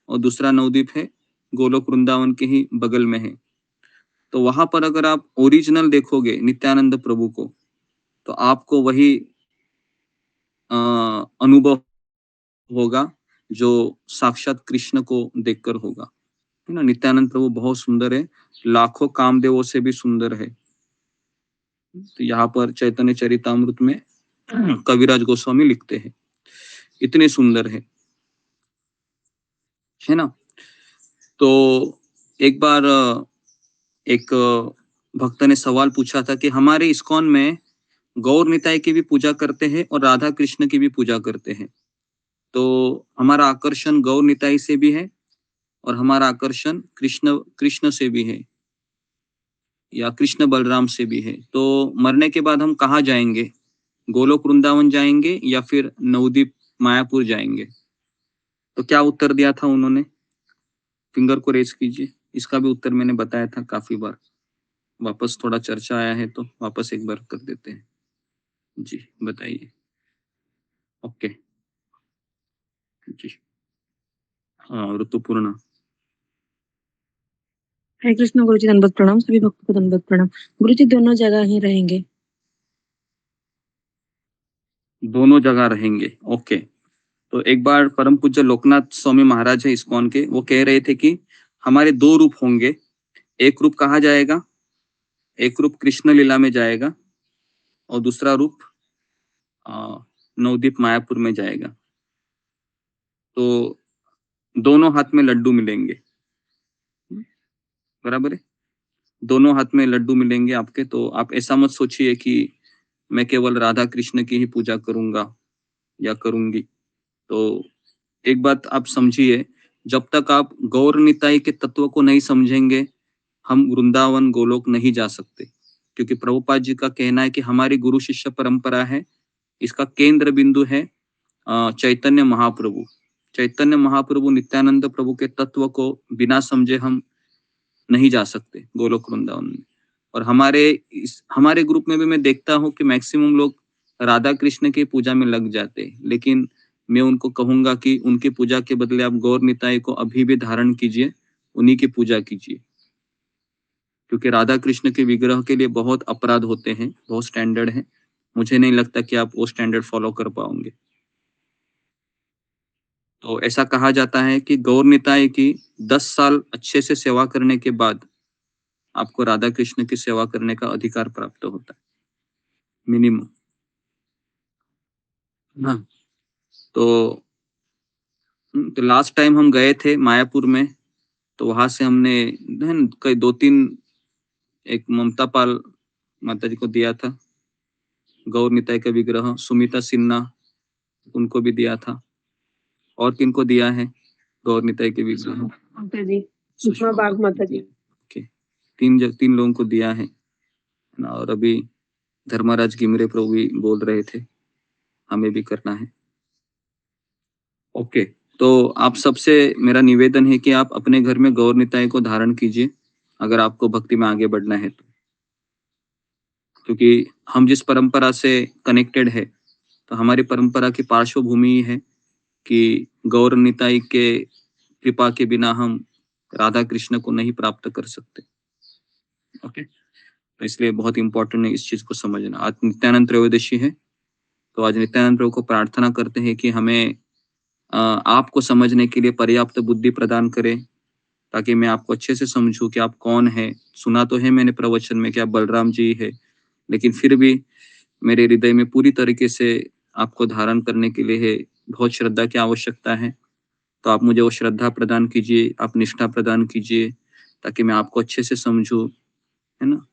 और दूसरा नवद्वीप है गोलोक वृंदावन के ही बगल में है। तो वहां पर अगर आप ओरिजिनल देखोगे नित्यानंद प्रभु को, तो आपको वही अनुभव होगा जो साक्षात कृष्ण को देखकर होगा, है ना? नित्यानंद प्रभु बहुत सुंदर है, लाखों कामदेवों से भी सुंदर है। तो यहाँ पर चैतन्य चरितामृत में कविराज गोस्वामी लिखते हैं, इतने सुंदर है ना? तो एक बार एक भक्त ने सवाल पूछा था कि हमारे इस्कॉन में गौर निताई की भी पूजा करते हैं और राधा कृष्ण की भी पूजा करते हैं, तो हमारा आकर्षण गौर निताई से भी है और हमारा आकर्षण कृष्ण कृष्ण से भी है, या कृष्ण बलराम से भी है। तो मरने के बाद हम कहाँ जाएंगे? गोलोक वृंदावन जाएंगे या फिर नवद्वीप मायापुर जाएंगे? तो क्या उत्तर दिया था उन्होंने? फिंगर को रेज कीजिए। इसका भी उत्तर मैंने बताया था काफी बार, वापस थोड़ा चर्चा आया है तो वापस एक बार कर देते हैं। जी बताइए। ओके, जी हाँ, ऋतुपूर्णा। हरे कृष्ण गुरुजी, दंडवत प्रणाम। सभी भक्तों को दंडवत प्रणाम। गुरुजी दोनों जगह ही रहेंगे। दोनों जगह रहेंगे, ओके। तो एक बार परम पूज्य लोकनाथ स्वामी महाराज है इस्कॉन के, वो कह रहे थे कि हमारे दो रूप होंगे। एक रूप कहाँ जाएगा? एक रूप कृष्ण लीला में जाएगा और दूसरा रूप नवदीप मायापुर में जाएगा। तो दोनों हाथ में लड्डू मिलेंगे, बराबर है? दोनों हाथ में लड्डू मिलेंगे आपके। तो आप ऐसा मत सोचिए कि मैं केवल राधा कृष्ण की ही पूजा करूंगा या करूंगी। तो एक बात आप समझिए, जब तक आप गौर निताई के तत्व को नहीं समझेंगे, हम वृंदावन गोलोक नहीं जा सकते। क्योंकि प्रभुपाद जी का कहना है कि हमारी गुरु शिष्य परंपरा है, इसका केंद्र बिंदु है चैतन्य महाप्रभु। चैतन्य महाप्रभु नित्यानंद प्रभु के तत्व को बिना समझे हम नहीं जा सकते गोलोक वृंदावन में। और हमारे ग्रुप में भी मैं देखता हूँ कि मैक्सिमम लोग राधा कृष्ण की पूजा में लग जाते हैं, लेकिन मैं उनको कहूंगा कि उनकी पूजा के बदले आप गौर निताई को अभी भी धारण कीजिए, उन्हीं की पूजा कीजिए। क्योंकि राधा कृष्ण के विग्रह के लिए बहुत अपराध होते हैं, बहुत स्टैंडर्ड है। मुझे नहीं लगता कि आप वो स्टैंडर्ड फॉलो कर पाओगे। तो ऐसा कहा जाता है कि गौर निताई की 10 साल अच्छे से सेवा करने के बाद आपको राधा कृष्ण की सेवा करने का अधिकार प्राप्त होता है, मिनिमम। हाँ, तो लास्ट टाइम हम गए थे मायापुर में, तो वहां से हमने कई 2-3 एक ममता पाल माता जी को दिया था गौर निताई का विग्रह, सुमिता सिन्हा उनको भी दिया था। और किनको दिया है गौर निताई के विग्रह? माता जी, सुषमा बाग माता जी। ओके, 3 लोगों को दिया है ना। और अभी धर्मराज गिमरे प्रभु भी बोल रहे थे हमें भी करना है। ओके, तो आप सबसे मेरा निवेदन है कि आप अपने घर में गौर निताई को धारण कीजिए, अगर आपको भक्ति में आगे बढ़ना है तो। क्योंकि हम जिस परंपरा से कनेक्टेड है, तो हमारी परंपरा की पार्श्वभूमि ही है कि गौर निताई के कृपा के बिना हम राधा कृष्ण को नहीं प्राप्त कर सकते। ओके, तो इसलिए बहुत इंपॉर्टेंट है इस चीज को समझना। आज नित्यानंद त्रयोदशी है, तो आज नित्यानंद प्रभु को प्रार्थना करते हैं कि हमें आपको समझने के लिए पर्याप्त बुद्धि प्रदान करें, ताकि मैं आपको अच्छे से समझूं कि आप कौन है। सुना तो है मैंने प्रवचन में कि आप बलराम जी है, लेकिन फिर भी मेरे हृदय में पूरी तरीके से आपको धारण करने के लिए बहुत श्रद्धा की आवश्यकता है। तो आप मुझे वो श्रद्धा प्रदान कीजिए, आप निष्ठा प्रदान कीजिए, ताकि मैं आपको अच्छे से समझूं, है ना।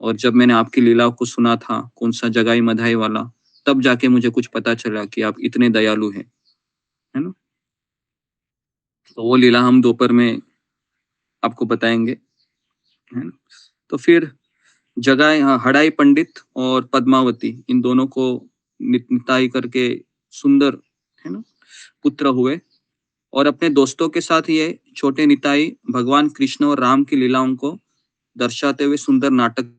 और जब मैंने आपकी लीलाओं को सुना था, कौन सा जगाई मधाई वाला, तब जाके मुझे कुछ पता चला कि आप इतने दयालु हैं, है ना। तो वो लीला हम दोपहर में आपको बताएंगे, है ना। तो फिर जगह हड़ाई पंडित और पद्मावती, इन दोनों को निताई करके सुंदर, है ना, पुत्र हुए। और अपने दोस्तों के साथ ये छोटे निताई भगवान कृष्ण और राम की लीलाओं को दर्शाते हुए सुंदर नाटक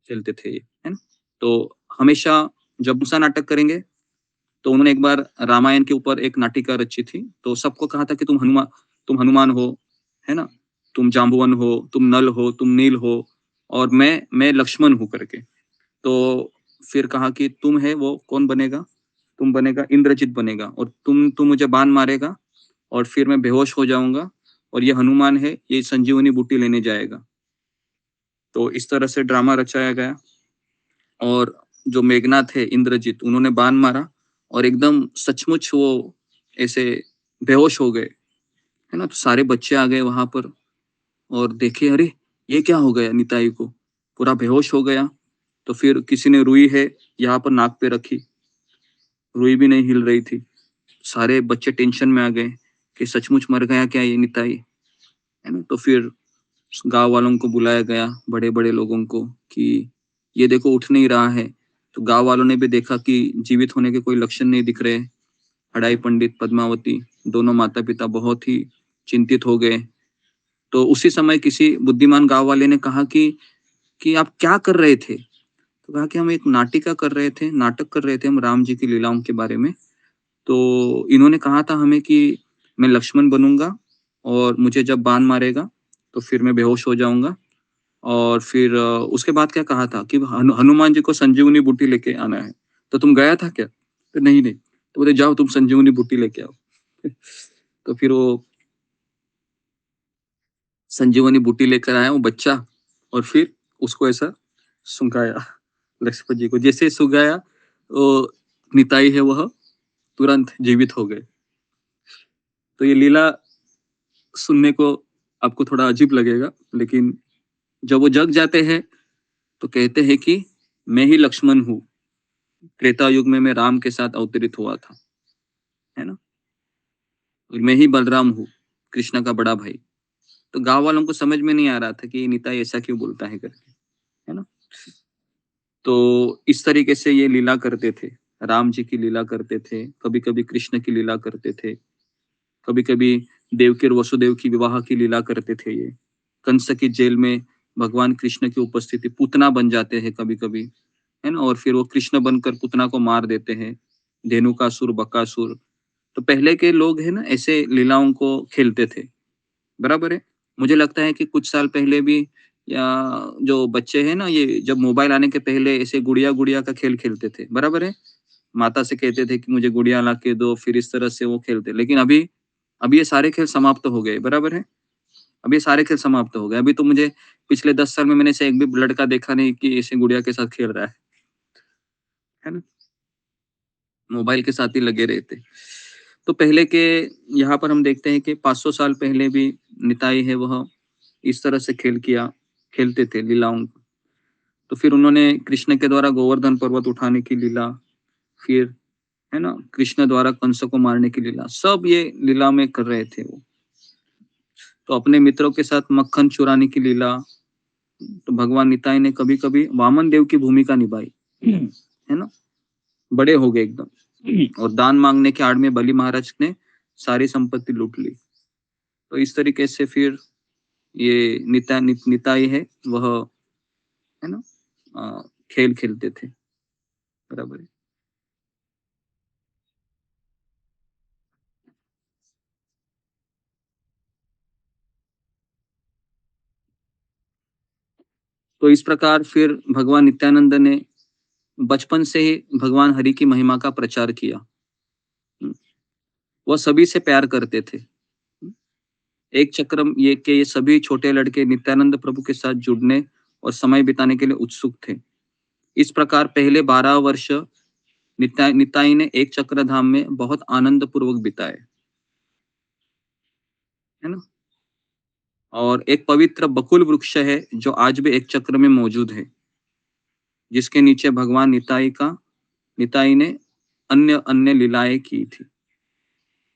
चलते थे ये, है ना। तो हमेशा जब सा नाटक करेंगे, तो उन्होंने एक बार रामायण के ऊपर एक नाटिका रची थी। तो सबको कहा था कि तुम हनुमान हो, है ना, तुम जाम्बुवन हो, तुम नल हो, तुम नील हो, और मैं लक्ष्मण हूं करके। तो फिर कहा कि तुम है वो कौन बनेगा? तुम बनेगा इंद्रजित बनेगा, और तुम मुझे बाण मारेगा और फिर मैं बेहोश हो जाऊंगा, और ये हनुमान है, ये संजीवनी बूटी लेने जाएगा। तो इस तरह से ड्रामा रचाया गया। और जो मेघनाथ है इंद्रजित, उन्होंने बाण मारा और एकदम सचमुच वो ऐसे बेहोश हो गए, है ना। तो सारे बच्चे आ गए वहां पर और देखे, अरे ये क्या हो गया, निताई को पूरा बेहोश हो गया। तो फिर किसी ने रुई है यहाँ पर नाक पे रखी, रुई भी नहीं हिल रही थी। सारे बच्चे टेंशन में आ गए कि सचमुच मर गया क्या ये निताई, है ना। तो फिर गांव वालों को बुलाया गया, बड़े बड़े लोगों को, कि ये देखो उठ नहीं रहा है। तो गांव वालों ने भी देखा कि जीवित होने के कोई लक्षण नहीं दिख रहे। हड़ाई पंडित, पद्मावती, दोनों माता पिता बहुत ही चिंतित हो गए। तो उसी समय किसी बुद्धिमान गांव वाले ने कहा कि कि आप क्या कर रहे थे? तो कहा कि हम एक नाटिका कर रहे थे, नाटक कर रहे थे हम राम जी की लीलाओं के बारे में। तो इन्होंने कहा था हमें कि मैं लक्ष्मण बनूंगा और मुझे जब बाण मारेगा तो फिर मैं बेहोश हो जाऊंगा। और फिर उसके बाद क्या कहा था कि हनुमान जी को संजीवनी बूटी लेके आना है। तो तुम गया था क्या? तो नहीं नहीं। तो बोले जाओ तुम संजीवनी बूटी लेके आओ। तो फिर वो संजीवनी बूटी लेकर आया वो बच्चा, और फिर उसको ऐसा सुंघाया लक्ष्मण जी को। जैसे सुंघाया वो निताई है वह तुरंत जीवित हो गए। तो ये लीला सुनने को आपको थोड़ा अजीब लगेगा, लेकिन जब वो जग जाते हैं तो कहते हैं कि मैं ही लक्ष्मण हूँ, त्रेता युग में मैं राम के साथ अवतरित हुआ था, है ना, और मैं ही बलराम हूँ, कृष्ण का बड़ा भाई। तो गांव वालों को समझ में नहीं आ रहा था कि ये निताई ऐसा क्यों बोलता है करके, है ना। तो इस तरीके से ये लीला करते थे, राम जी की लीला करते थे, कभी कभी कृष्ण की लीला करते थे, कभी कभी देवकी और वसुदेव की विवाह की लीला करते थे। ये कंस की जेल में भगवान कृष्ण की उपस्थिति, पूतना बन जाते हैं कभी कभी, है ना, और फिर वो कृष्ण बनकर पूतना को मार देते हैं, धेनुकासुर बकासुर। तो पहले के लोग है ना ऐसे लीलाओं को खेलते थे, बराबर है। मुझे लगता है कि कुछ साल पहले भी, या जो बच्चे हैं ना, ये जब मोबाइल आने के पहले ऐसे गुड़िया गुड़िया का खेल खेलते थे, बराबर है। माता से कहते थे कि मुझे गुड़िया ला के दो, फिर इस तरह से वो खेलते। लेकिन अभी अभी ये सारे खेल समाप्त हो गए, बराबर है। अभी ये सारे खेल समाप्त हो गए। अभी तो मुझे पिछले 10 साल में मैंने से एक भी लड़का देखा नहीं कि ऐसे गुड़िया के साथ खेल रहा है ना। मोबाइल के साथ ही लगे रहते। तो पहले के यहाँ पर हम देखते हैं कि 500 साल पहले भी निताई है वह इस तरह से खेलते थे लीलाओं को। तो फिर उन्होंने कृष्ण के द्वारा गोवर्धन पर्वत उठाने की लीला, फिर है ना कृष्ण द्वारा कंस को मारने की लीला, सब ये लीला में कर रहे थे वो। तो अपने मित्रों के साथ मक्खन चुराने की लीला, तो भगवान निताई ने कभी कभी वामन देव की भूमिका निभाई, है ना, बड़े हो गए एकदम, और दान मांगने के आड़ में बलि महाराज ने सारी संपत्ति लूट ली। तो इस तरीके से फिर ये निताई है वह, है ना, खेल खेलते थे, बराबर है। तो इस प्रकार फिर भगवान नित्यानंद ने बचपन से ही भगवान हरि की महिमा का प्रचार किया। वह सभी से प्यार करते थे। एक चक्रम ये कि ये सभी छोटे लड़के नित्यानंद प्रभु के साथ जुड़ने और समय बिताने के लिए उत्सुक थे। इस प्रकार पहले 12 वर्ष निताई ने एक चक्र धाम में बहुत आनंद पूर्वक बिताए, है ना। और एक पवित्र बकुल वृक्ष है जो आज भी एक चक्र में मौजूद है, जिसके नीचे भगवान निताई ने अन्य अन्य लीलाएं की थी।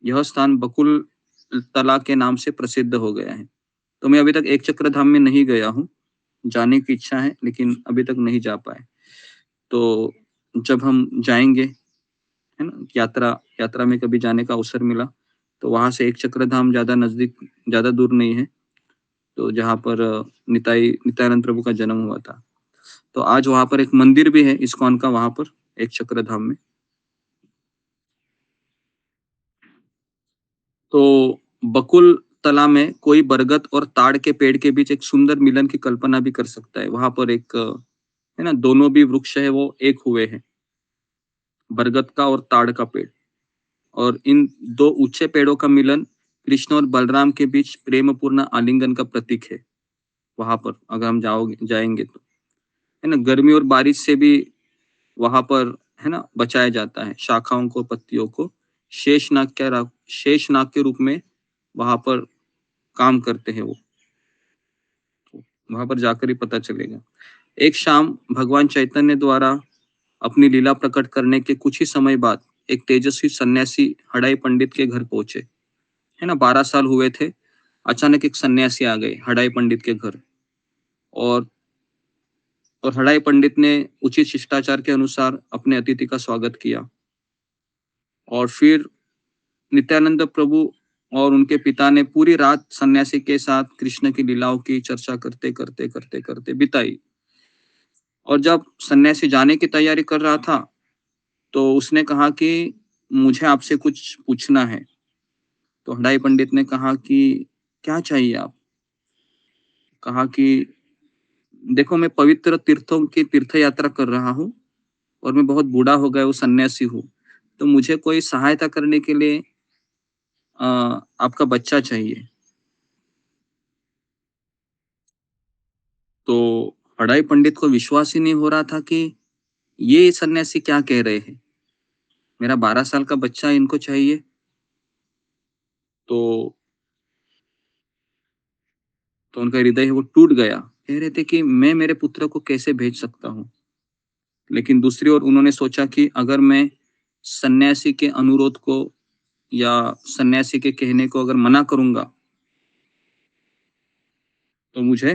यह स्थान बकुल तला के नाम से प्रसिद्ध हो गया है। तो मैं अभी तक एक चक्र धाम में नहीं गया हूँ, जाने की इच्छा है लेकिन अभी तक नहीं जा पाए। तो जब हम जाएंगे, है ना, यात्रा में कभी जाने का अवसर मिला तो वहां से एक चक्र धाम ज्यादा नजदीक, ज्यादा दूर नहीं है, तो जहाँ पर नित्यानंद प्रभु का जन्म हुआ था। तो आज वहां पर एक मंदिर भी है इस्कॉन का, वहां पर एक चक्र धाम में। तो बकुल तला में कोई बरगद और ताड़ के पेड़ के बीच एक सुंदर मिलन की कल्पना भी कर सकता है। वहां पर एक, है ना, दोनों भी वृक्ष है वो एक हुए हैं, बरगद का और ताड़ का पेड़, और इन दो ऊंचे पेड़ों का मिलन कृष्ण और बलराम के बीच प्रेमपूर्ण आलिंगन का प्रतीक है। वहां पर अगर हम जाएंगे तो, है ना, गर्मी और बारिश से भी वहां पर, है ना, बचाया जाता है। शाखाओं को, पत्तियों को शेषनाग के रूप में वहां पर काम करते हैं वो। वहां पर जाकर ही पता चलेगा। एक शाम भगवान चैतन्य द्वारा अपनी लीला प्रकट करने के कुछ ही समय बाद एक तेजस्वी सन्यासी हड़ाई पंडित के घर पहुंचे, है ना, 12 साल हुए थे। अचानक एक सन्यासी आ गए हड़ाई पंडित के घर, और हड़ाई पंडित ने उचित शिष्टाचार के अनुसार अपने अतिथि का स्वागत किया। और फिर नित्यानंद प्रभु और उनके पिता ने पूरी रात सन्यासी के साथ कृष्ण की लीलाओं की चर्चा करते करते बिताई। और जब सन्यासी जाने की तैयारी कर रहा था तो उसने कहा कि मुझे आपसे कुछ पूछना है। तो हडाई पंडित ने कहा कि क्या चाहिए आप? कहा कि देखो मैं पवित्र तीर्थों की तीर्थ यात्रा कर रहा हूँ और मैं बहुत बूढ़ा हो गया हूँ, सन्यासी हूँ, तो मुझे कोई सहायता करने के लिए आपका बच्चा चाहिए। तो हडाई पंडित को विश्वास ही नहीं हो रहा था कि ये सन्यासी क्या कह रहे हैं, मेरा 12 साल का बच्चा इनको चाहिए। तो उनका हृदय वो टूट गया, कह रहे थे कि मैं मेरे पुत्र को कैसे भेज सकता हूँ। लेकिन दूसरी ओर उन्होंने सोचा कि अगर मैं सन्यासी के अनुरोध को या सन्यासी के कहने को अगर मना करूंगा तो मुझे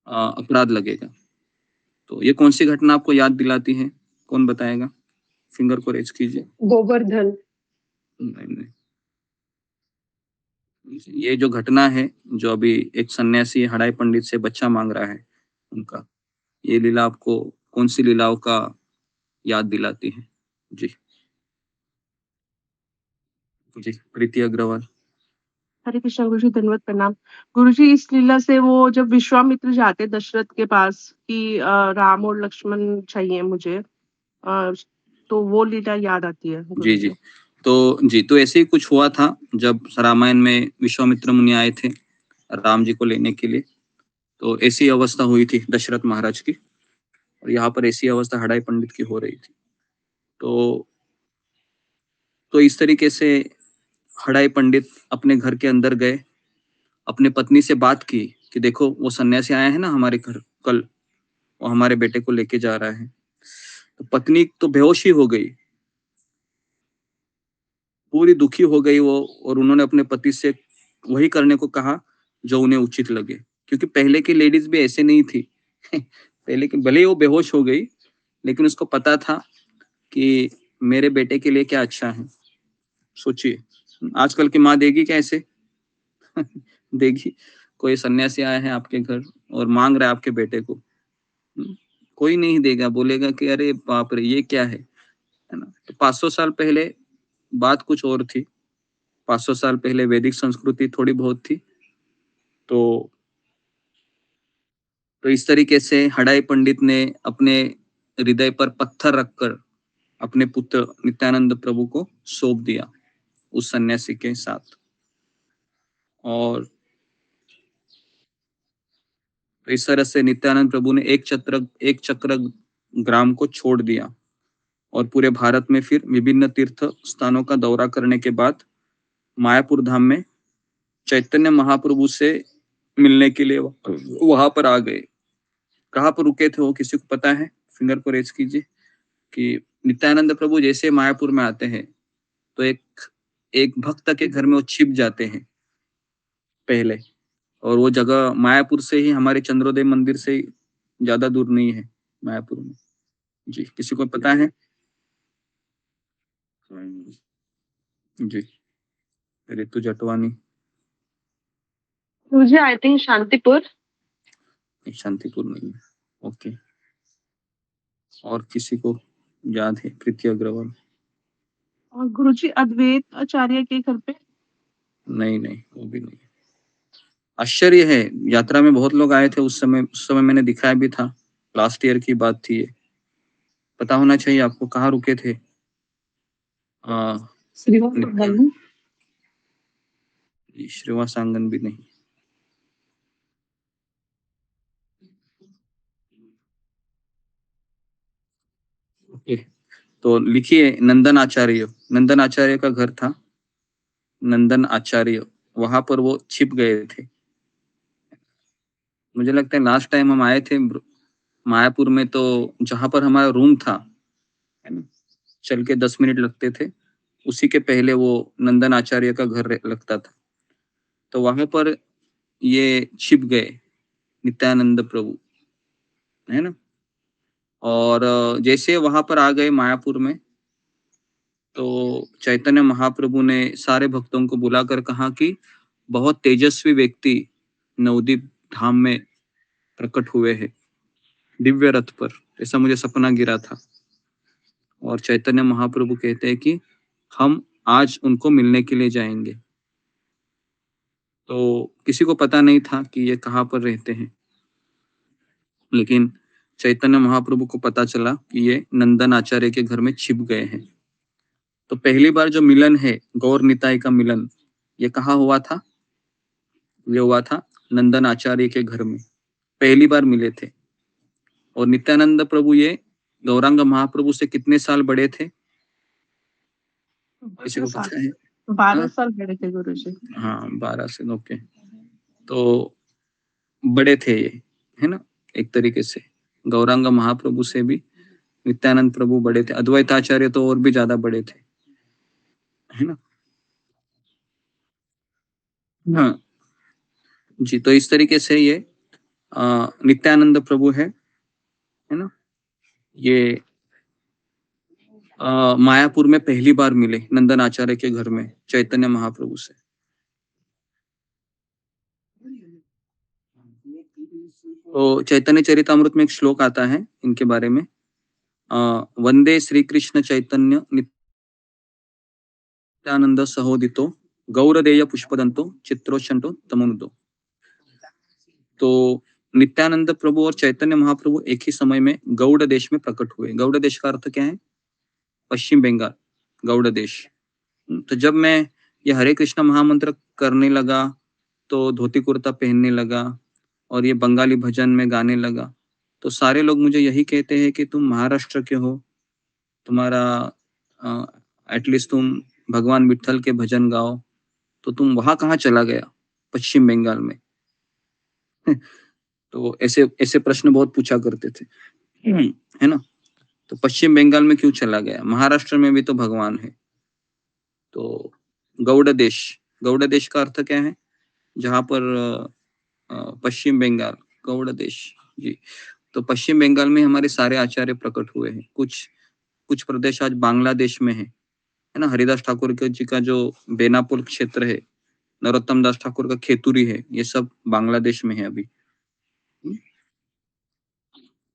अपराध लगेगा। तो ये कौन सी घटना आपको याद दिलाती है? कौन बताएगा? फिंगर को रेज कीजिए। गोवर्धन। नहीं, ये जो घटना है, जो अभी एक सन्यासी हडाई पंडित से बच्चा मांग रहा है, उनका ये लीला आपको कौन सी लीलाओं का याद दिलाती है? जी जी, प्रीति अग्रवाल। हरे कृष्णा गुरु जी, दंडवत प्रणाम। गुरु जी, इस लीला से वो जब विश्वामित्र जाते दशरथ के पास कि राम और लक्ष्मण चाहिए मुझे, तो वो लीला याद आती है गुरु जी जी, तो ऐसे ही कुछ हुआ था जब रामायण में विश्वामित्र मुनि आए थे राम जी को लेने के लिए। तो ऐसी अवस्था हुई थी दशरथ महाराज की, और यहाँ पर ऐसी अवस्था हडाई पंडित की हो रही थी। तो इस तरीके से हडाई पंडित अपने घर के अंदर गए, अपने पत्नी से बात की कि देखो वो सन्यासी आया है ना हमारे घर कल, वो हमारे बेटे को लेके जा रहा है। तो पत्नी तो बेहोशी हो गई, पूरी दुखी हो गई वो, और उन्होंने अपने पति से वही करने को कहा जो उन्हें उचित लगे, क्योंकि पहले की लेडीज भी ऐसे नहीं थी। पहले की भले ही वो बेहोश हो गई, लेकिन उसको पता था कि मेरे बेटे के लिए क्या अच्छा है। सोचिए, आजकल की माँ देगी क्या ऐसे? देगी? कोई सन्यासी आया है आपके घर और मांग रहा है आपके बेटे को, कोई नहीं देगा, बोलेगा कि अरे बाप रे ये क्या है ना। तो 500 साल पहले बात कुछ और थी। 500 साल पहले वैदिक संस्कृति थोड़ी बहुत थी। तो इस तरीके से हडाई पंडित ने अपने हृदय पर पत्थर रखकर अपने पुत्र नित्यानंद प्रभु को सौंप दिया उस सन्यासी के साथ। और तो इस तरह से नित्यानंद प्रभु ने एक चक्र ग्राम को छोड़ दिया और पूरे भारत में फिर विभिन्न तीर्थ स्थानों का दौरा करने के बाद मायापुर धाम में चैतन्य महाप्रभु से मिलने के लिए वहां पर आ गए। कहाँ पर रुके थे वो किसी को पता है? फिंगर को रेज कीजिए। कि नित्यानंद प्रभु जैसे मायापुर में आते हैं तो एक भक्त के घर में वो छिप जाते हैं पहले, और वो जगह मायापुर से ही हमारे चंद्रोदय मंदिर से ज्यादा दूर नहीं है मायापुर में। जी, किसी को पता है? जी, रितु जटवानी। गुरु जी, आई थिंक शांतिपुर। शांतिपुर नहीं है, ओके। और किसी को याद है? प्रीति अग्रवाल। और गुरु जी, अद्वैत आचार्य के घर पे? नहीं, वो भी नहीं। आश्चर्य है, यात्रा में बहुत लोग आए थे उस समय मैंने दिखाया भी था। लास्ट ईयर की बात थी ये, पता होना चाहिए आपको। कहाँ रुके थे? श्रीवास आंगन भी नहीं। ओके, तो लिखिए नंदन आचार्य का घर था, नंदन आचार्य, वहां पर वो छिप गए थे। मुझे लगता है लास्ट टाइम हम आए थे मायापुर में, तो जहां पर हमारा रूम था, चल के 10 मिनट लगते थे, उसी के पहले वो नंदन आचार्य का घर लगता था। तो वहां पर ये छिप गए नित्यानंद प्रभु, है ना। और जैसे वहां पर आ गए मायापुर में, तो चैतन्य महाप्रभु ने सारे भक्तों को बुलाकर कहा कि बहुत तेजस्वी व्यक्ति नवदीप धाम में प्रकट हुए हैं, दिव्य रथ पर, ऐसा मुझे सपना गिरा था। और चैतन्य महाप्रभु कहते हैं कि हम आज उनको मिलने के लिए जाएंगे। तो किसी को पता नहीं था कि ये कहाँ पर रहते हैं, लेकिन चैतन्य महाप्रभु को पता चला कि ये नंदन आचार्य के घर में छिप गए हैं। तो पहली बार जो मिलन है, गौर निताई का मिलन, ये कहाँ हुआ था? ये हुआ था नंदन आचार्य के घर में, पहली बार मिले थे। और नित्यानंद प्रभु ये गौरांग महाप्रभु से कितने साल बड़े थे? किसी को पता है? 12 साल बड़े थे गुरुजी। हाँ, 12 से, ओके। तो बड़े थे ये, है ना, एक तरीके से गौरांग महाप्रभु से भी नित्यानंद प्रभु बड़े थे। अद्वैताचार्य तो और भी ज्यादा बड़े थे, है ना। हाँ जी, तो इस तरीके से ये नित्यानंद प्रभु है ना। ये मायापुर में पहली बार मिले नंदन आचार्य के घर में चैतन्य महाप्रभु से। तो चैतन्य चरितामृत में एक श्लोक आता है इनके बारे में, वंदे श्री कृष्ण चैतन्य नित्यानंद सहोदितो गौरदेय पुष्पदंतो चित्रोच्छंटो तमोनुदो। तो नित्यानंद प्रभु और चैतन्य महाप्रभु एक ही समय में गौड़ देश में प्रकट हुए। गौड़ देश का अर्थ क्या है? पश्चिम बंगाल, गौड़ देश। तो जब मैं ये हरे कृष्ण महामंत्र करने लगा तो धोती कुर्ता पहनने लगा और ये बंगाली भजन में गाने लगा, तो सारे लोग मुझे यही कहते हैं कि तुम महाराष्ट्र के हो, तुम्हारा एटलीस्ट तुम भगवान विट्ठल के भजन गाओ, तो तुम वहां कहाँ चला गया पश्चिम बंगाल में? तो ऐसे ऐसे प्रश्न बहुत पूछा करते थे, है ना। तो पश्चिम बंगाल में क्यों चला गया? महाराष्ट्र में भी तो भगवान है। तो गौड़ देश, गौड़ देश का अर्थ क्या है? जहां पर पश्चिम बंगाल, गौड़ देश जी। तो पश्चिम बंगाल में हमारे सारे आचार्य प्रकट हुए हैं। कुछ प्रदेश आज बांग्लादेश में है ना। हरिदास ठाकुर जी का जो बेनापोल क्षेत्र है, नरोत्तम दास ठाकुर का खेतुरी है, ये सब बांग्लादेश में है अभी।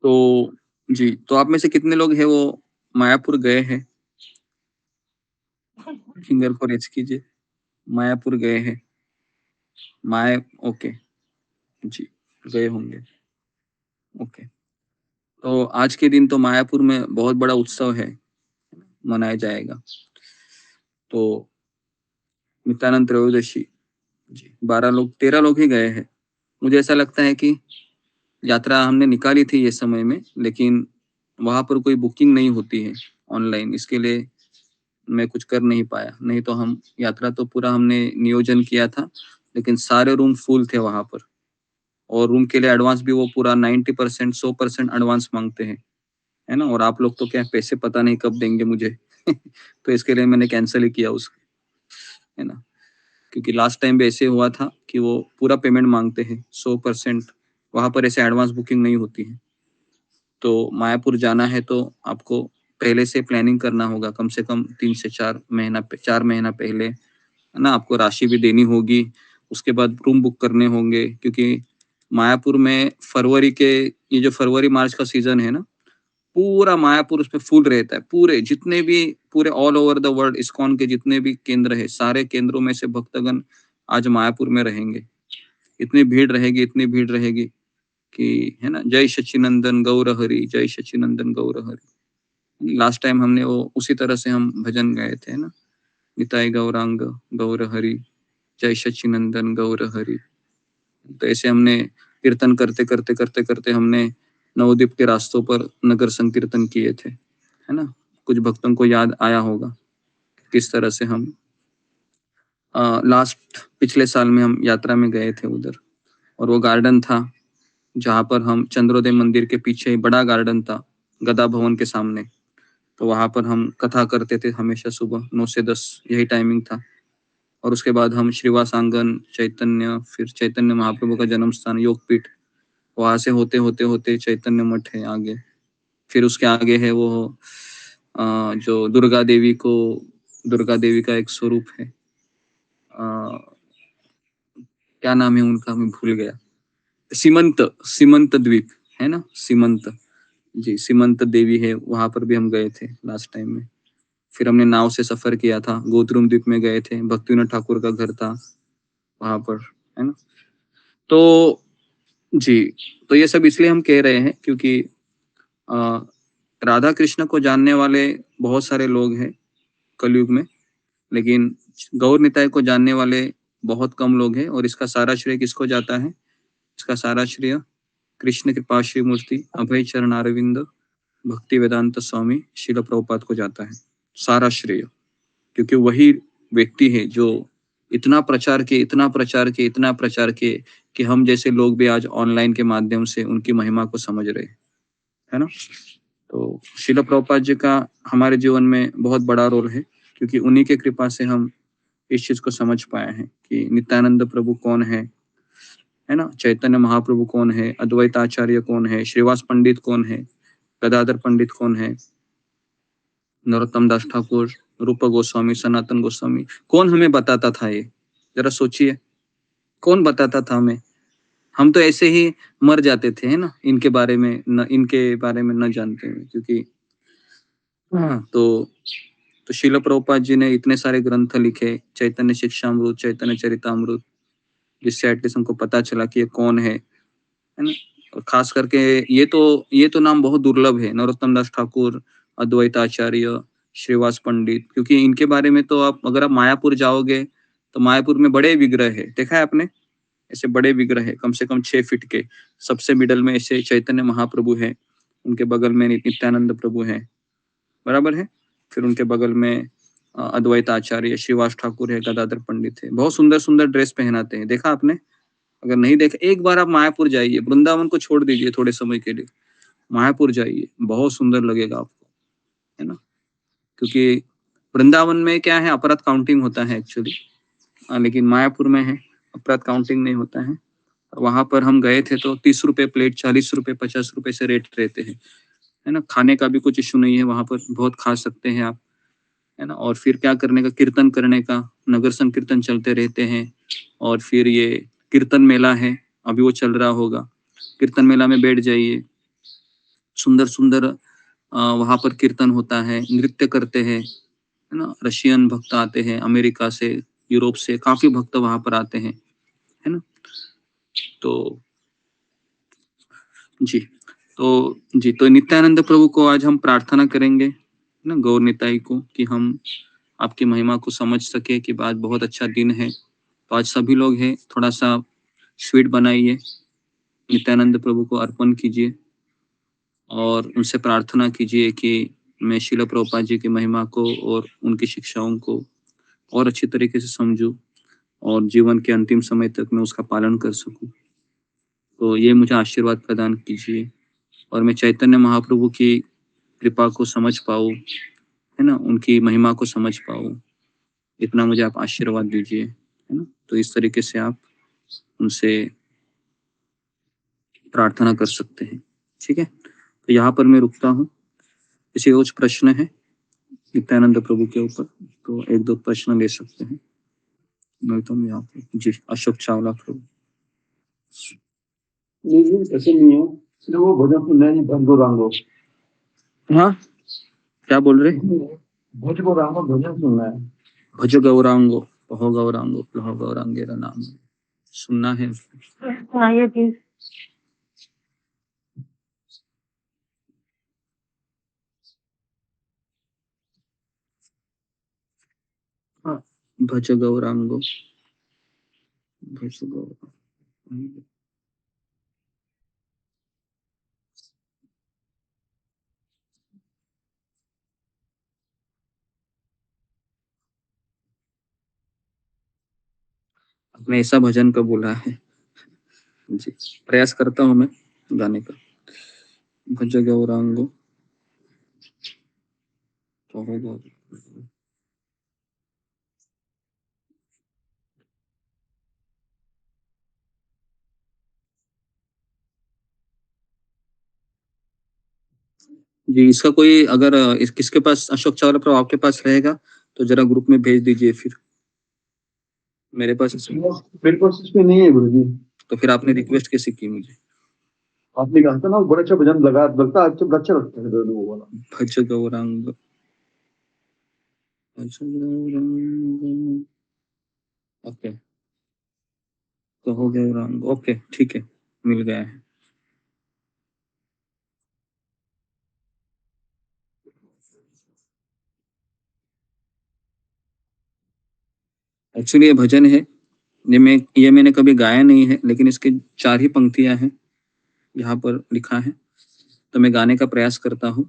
तो जी, तो आप में से कितने लोग हैं वो मायापुर गए हैं? फिंगर को रेज कीजिए, मायापुर गए हैं। ओके जी, गए होंगे, ओके। तो आज के दिन तो मायापुर में बहुत बड़ा उत्सव है, मनाया जाएगा। तो नित्यानंद त्रयोदशी जी, 13 लोग ही गए हैं। मुझे ऐसा लगता है कि यात्रा हमने निकाली थी ये समय में, लेकिन वहां पर कोई बुकिंग नहीं होती है ऑनलाइन, इसके लिए मैं कुछ कर नहीं पाया। नहीं तो हम यात्रा तो पूरा हमने नियोजन किया था, लेकिन सारे रूम फुल थे वहां पर। और रूम के लिए एडवांस भी वो पूरा 90% 100% एडवांस मांगते हैं, है ना। और आप लोग तो क्या पैसे पता नहीं कब देंगे मुझे तो इसके लिए मैंने कैंसिल ही किया उसको, है ना। क्योंकि लास्ट टाइम भी ऐसे हुआ था कि वो पूरा पेमेंट मांगते हैं 100%, वहां पर ऐसे एडवांस बुकिंग नहीं होती है। तो मायापुर जाना है तो आपको पहले से प्लानिंग करना होगा, कम से कम 3 से 4 महीना पहले, है ना। आपको राशि भी देनी होगी, उसके बाद रूम बुक करने होंगे, क्योंकि मायापुर में फरवरी के, ये जो फरवरी मार्च का सीजन है ना, पूरा मायापुर उसमें फुल रहता है। पूरे जितने भी, पूरे all over the world ISKCON के जितने भी केंद्र है, सारे केंद्रों में से भक्तगण आज मायापुर में रहेंगे। इतनी भीड़ रहेगी कि, है ना। जय सच्चिनंदन गौर हरि, जय सच्चिनंदन गौर हरि। लास्ट टाइम हमने वो उसी तरह से हम भजन गाए थे ना, निताई गौरांग गौर हरि, जय सच्चिनंदन गौर हरि। तो ऐसे हमने कीर्तन करते हमने नवद्वीप के रास्तों पर नगर संकीर्तन किए थे, है ना। कुछ भक्तों को याद आया होगा किस तरह से हम पिछले साल में हम यात्रा में गए थे उधर। और वो गार्डन था जहाँ पर हम, चंद्रोदय मंदिर के पीछे बड़ा गार्डन था गदा भवन के सामने, तो वहां पर हम कथा करते थे हमेशा सुबह 9 से 10, यही टाइमिंग था। और उसके बाद हम श्रीवास आंगन, चैतन्य, फिर चैतन्य महाप्रभु का जन्म स्थान योगपीठ, वहां से होते चैतन्य मठ है आगे। फिर उसके आगे है वो जो दुर्गा देवी का एक स्वरूप है, क्या नाम है उनका, मैं भूल गया। सीमंत द्वीप, है ना, सीमंत जी, सीमंत देवी है, वहां पर भी हम गए थे लास्ट टाइम में। फिर हमने नाव से सफर किया था, गोत्रुम द्वीप में गए थे, भक्तिविनोद ठाकुर का घर था वहां पर, है ना। तो जी, तो ये सब इसलिए हम कह रहे हैं क्योंकि राधा कृष्ण को जानने वाले बहुत सारे लोग हैं कलयुग में, लेकिन गौर निताय को जानने वाले बहुत कम लोग हैं। और इसका सारा श्रेय किसको जाता है? इसका सारा श्रेय कृष्ण कृपा श्री मूर्ति अभय चरण अरविंद भक्ति वेदांत स्वामी शिल प्रभुपाद को जाता है सारा श्रेय, क्योंकि वही व्यक्ति है जो इतना प्रचार के कि हम जैसे लोग भी आज ऑनलाइन के माध्यम से उनकी महिमा को समझ रहे हैं, है ना। तो शिल प्रभुपाद जी का हमारे जीवन में बहुत बड़ा रोल है, क्योंकि उन्हीं के कृपा से हम इस चीज को समझ पाए हैं कि नित्यानंद प्रभु कौन है ना, चैतन्य महाप्रभु कौन है, अद्वैत आचार्य कौन है, श्रीवास पंडित कौन है, गदाधर पंडित कौन है, नरोत्तम दास ठाकुर, रूप गोस्वामी, सनातन गोस्वामी, कौन हमें बताता था? ये जरा सोचिए, कौन बताता था हमें? हम तो ऐसे ही मर जाते थे, है ना, इनके बारे में न जानते हुए, क्योंकि तो शिल प्रभुपाद जी ने इतने सारे ग्रंथ लिखे, चैतन्य शिक्षामृत, चैतन्य चरितामृत, जिससे एटलीस्ट हमको पता चला कि ये कौन है ना। और खास करके ये तो नाम बहुत दुर्लभ है, नरोत्तम दास ठाकुर, अद्वैत आचार्य, श्रीवास पंडित, क्योंकि इनके बारे में तो अगर आप मायापुर जाओगे तो मायापुर में बड़े विग्रह है, देखा है आपने? ऐसे बड़े विग्रह है, कम से कम 6 फीट के, सबसे मिडल में ऐसे चैतन्य महाप्रभु है, उनके बगल में नित्यानंद प्रभु है, बराबर है। फिर उनके बगल में अद्वैत आचार्य, श्रीवास ठाकुर है, गदाधर पंडित है, बहुत सुंदर सुंदर ड्रेस पहनाते हैं, देखा आपने? अगर नहीं देखा, एक बार आप मायापुर जाइए, वृंदावन को छोड़ दीजिए थोड़े समय के लिए, मायापुर जाइए, बहुत सुंदर लगेगा आपको, है ना। क्योंकि वृंदावन में क्या है, अपराध काउंटिंग होता है एक्चुअली, लेकिन मायापुर में है अपराध काउंटिंग नहीं होता है। वहां पर हम गए थे तो 30 रुपए प्लेट, 40 रुपए, 50 रुपए से रेट रहते हैं, है ना। खाने का भी कुछ इशू नहीं है वहां पर, बहुत खा सकते हैं आप, है ना। और फिर क्या करने का, कीर्तन करने का, नगर संकीर्तन चलते रहते हैं। और फिर ये कीर्तन मेला है, अभी वो चल रहा होगा, कीर्तन मेला में बैठ जाइए, सुंदर सुंदर वहां पर कीर्तन होता है, नृत्य करते हैं, है ना। रशियन भक्त आते हैं, अमेरिका से, यूरोप से काफी भक्त वहां पर आते हैं, है ना। तो तो नित्यानंद प्रभु को आज हम प्रार्थना करेंगे ना, गौर निताई को, कि हम आपकी महिमा को समझ सके कि आज बहुत अच्छा दिन है। तो आज सभी लोग हैं, थोड़ा सा स्वीट बनाइए, नित्यानंद प्रभु को अर्पण कीजिए और उनसे प्रार्थना कीजिए कि मैं शिल प्रभुपाद जी की महिमा को और उनकी शिक्षाओं को और अच्छी तरीके से समझूं और जीवन के अंतिम समय तक मैं उसका पालन कर सकूं। तो ये मुझे आशीर्वाद प्रदान कीजिए और मैं चैतन्य महाप्रभु की कृपा को समझ पाऊं, है ना, उनकी महिमा को समझ पाऊं, इतना मुझे आप आशीर्वाद दीजिए, है ना। तो इस तरीके से आप उनसे प्रार्थना कर सकते हैं, ठीक है। तो यहाँ पर मैं रुकता हूँ। किसी कुछ प्रश्न है नित्यानंद प्रभु के ऊपर तो 1-2 प्रश्न ले सकते हैं, नहीं तो मैं यहाँ पे जी। अशोक चावला प्रभु। नहीं, ऐसे नहीं है, सिर्फ वो भजन सुनना है, भजगो रांगो। हाँ, क्या बोल रहे? भजगो रांगो, भजन सुनना है। भज गौरांगो, पहो गौरांगो, लहो गौरांगेरा नाम सुनना है। सुनाइए प्लीज। हाँ, भज गौरांगो, भज गौरांगो। आपने ऐसा भजन का बोला है जी, प्रयास करता हूँ मैं गाने का। भज गौरांगो, पहो गौरांगो। जी, इसका कोई अगर किसके पास अशोक चावला प्रभु आपके पास रहेगा तो जरा ग्रुप में भेज दीजिए। फिर मेरे पास इसमें नहीं है गुरुजी। तो फिर आपने रिक्वेस्ट कैसे की मुझे? आपने कहा था ना, बड़ा अच्छा भजन लगता है, अच्छा लगता है वो वाला। भज गौरांग, भज गौरांग, ओके, कहो गौरांग, ओके ठीक है, मिल गया है। एक्चुअली ये भजन है, ये मैंने कभी गाया नहीं है, लेकिन इसके 4 ही पंक्तियां हैं यहाँ पर लिखा है, तो मैं गाने का प्रयास करता हूँ।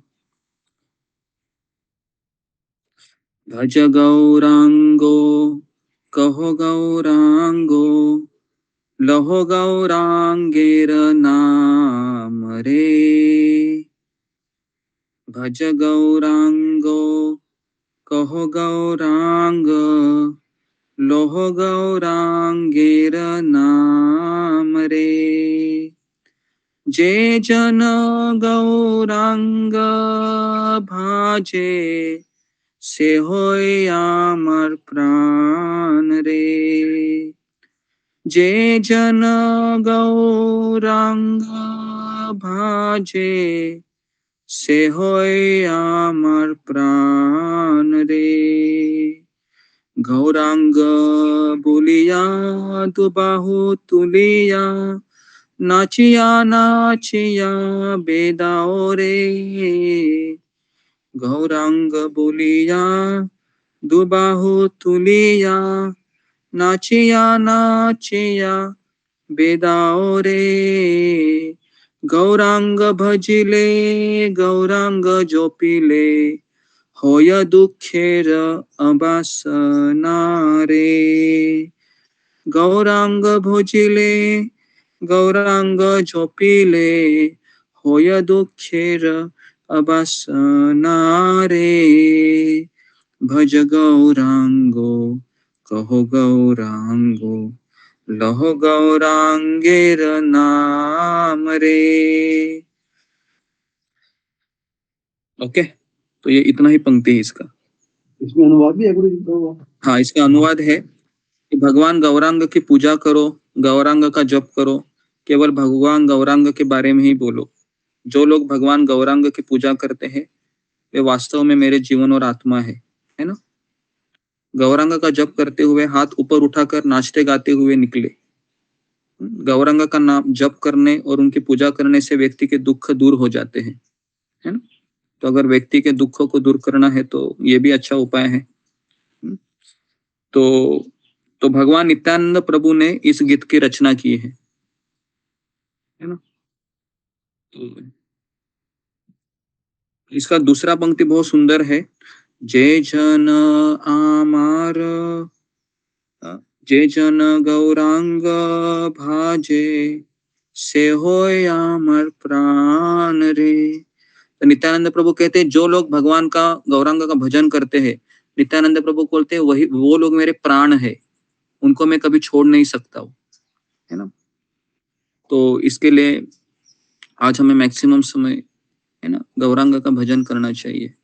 भज गौरांगो, कहो गौरांगो, लहो गौरांगेर नाम रे। भज गौरांगो, कहो गौरांग, लोहो गौरांगेर नाम रे। जे जन गौरांग भाजे, से होय आमर प्राण रे। जे जन गौरांग भाजे, से होय आमर प्राण रे। गौरांग बोलिया दुबाहु तुलिया, नाचिया नाचिया बेदाओ रे। गौरांग बोलिया दुबाहु तुलिया, नाचिया नाचिया बेदाओ रे। गौरांग भजिले, गौरांग जोपिले, होय दुखेर अबासना रे। गौरांग भजिले, गौरांग जोपिले, होय दुखेर अबासना रे। भज गौरांगो, कहो गौरांगो, लहो गौरांगेर नाम रे। ओके, तो ये इतना ही पंक्ति है इसका। इसमें अनुवाद भी है गुरु जी का? हाँ, इसका अनुवाद है कि भगवान गौरांग की पूजा करो, गौरांग का जप करो, केवल भगवान गौरांग के बारे में ही बोलो। जो लोग भगवान गौरांग की पूजा करते हैं, वे वास्तव में मेरे जीवन और आत्मा है ना। गौरांग का जप करते हुए हाथ ऊपर उठाकर नाचते गाते हुए निकले। गौरांग का नाम जप करने और उनकी पूजा करने से व्यक्ति के दुख दूर हो जाते हैं, है ना। तो अगर व्यक्ति के दुखों को दूर करना है तो ये भी अच्छा उपाय है। तो भगवान नित्यानंद प्रभु ने इस गीत की रचना की है ना। तो इसका दूसरा पंक्ति बहुत सुंदर है। जे जन आमार, जे जन गौरांग भाजे, से होय आमर प्राण रे। तो नित्यानंद प्रभु कहते हैं जो लोग भगवान का गौरांग का भजन करते हैं, नित्यानंद प्रभु बोलते हैं वही वो लोग मेरे प्राण है, उनको मैं कभी छोड़ नहीं सकता हूँ, है ना। तो इसके लिए आज हमें मैक्सिमम समय, है ना, गौरांग का भजन करना चाहिए।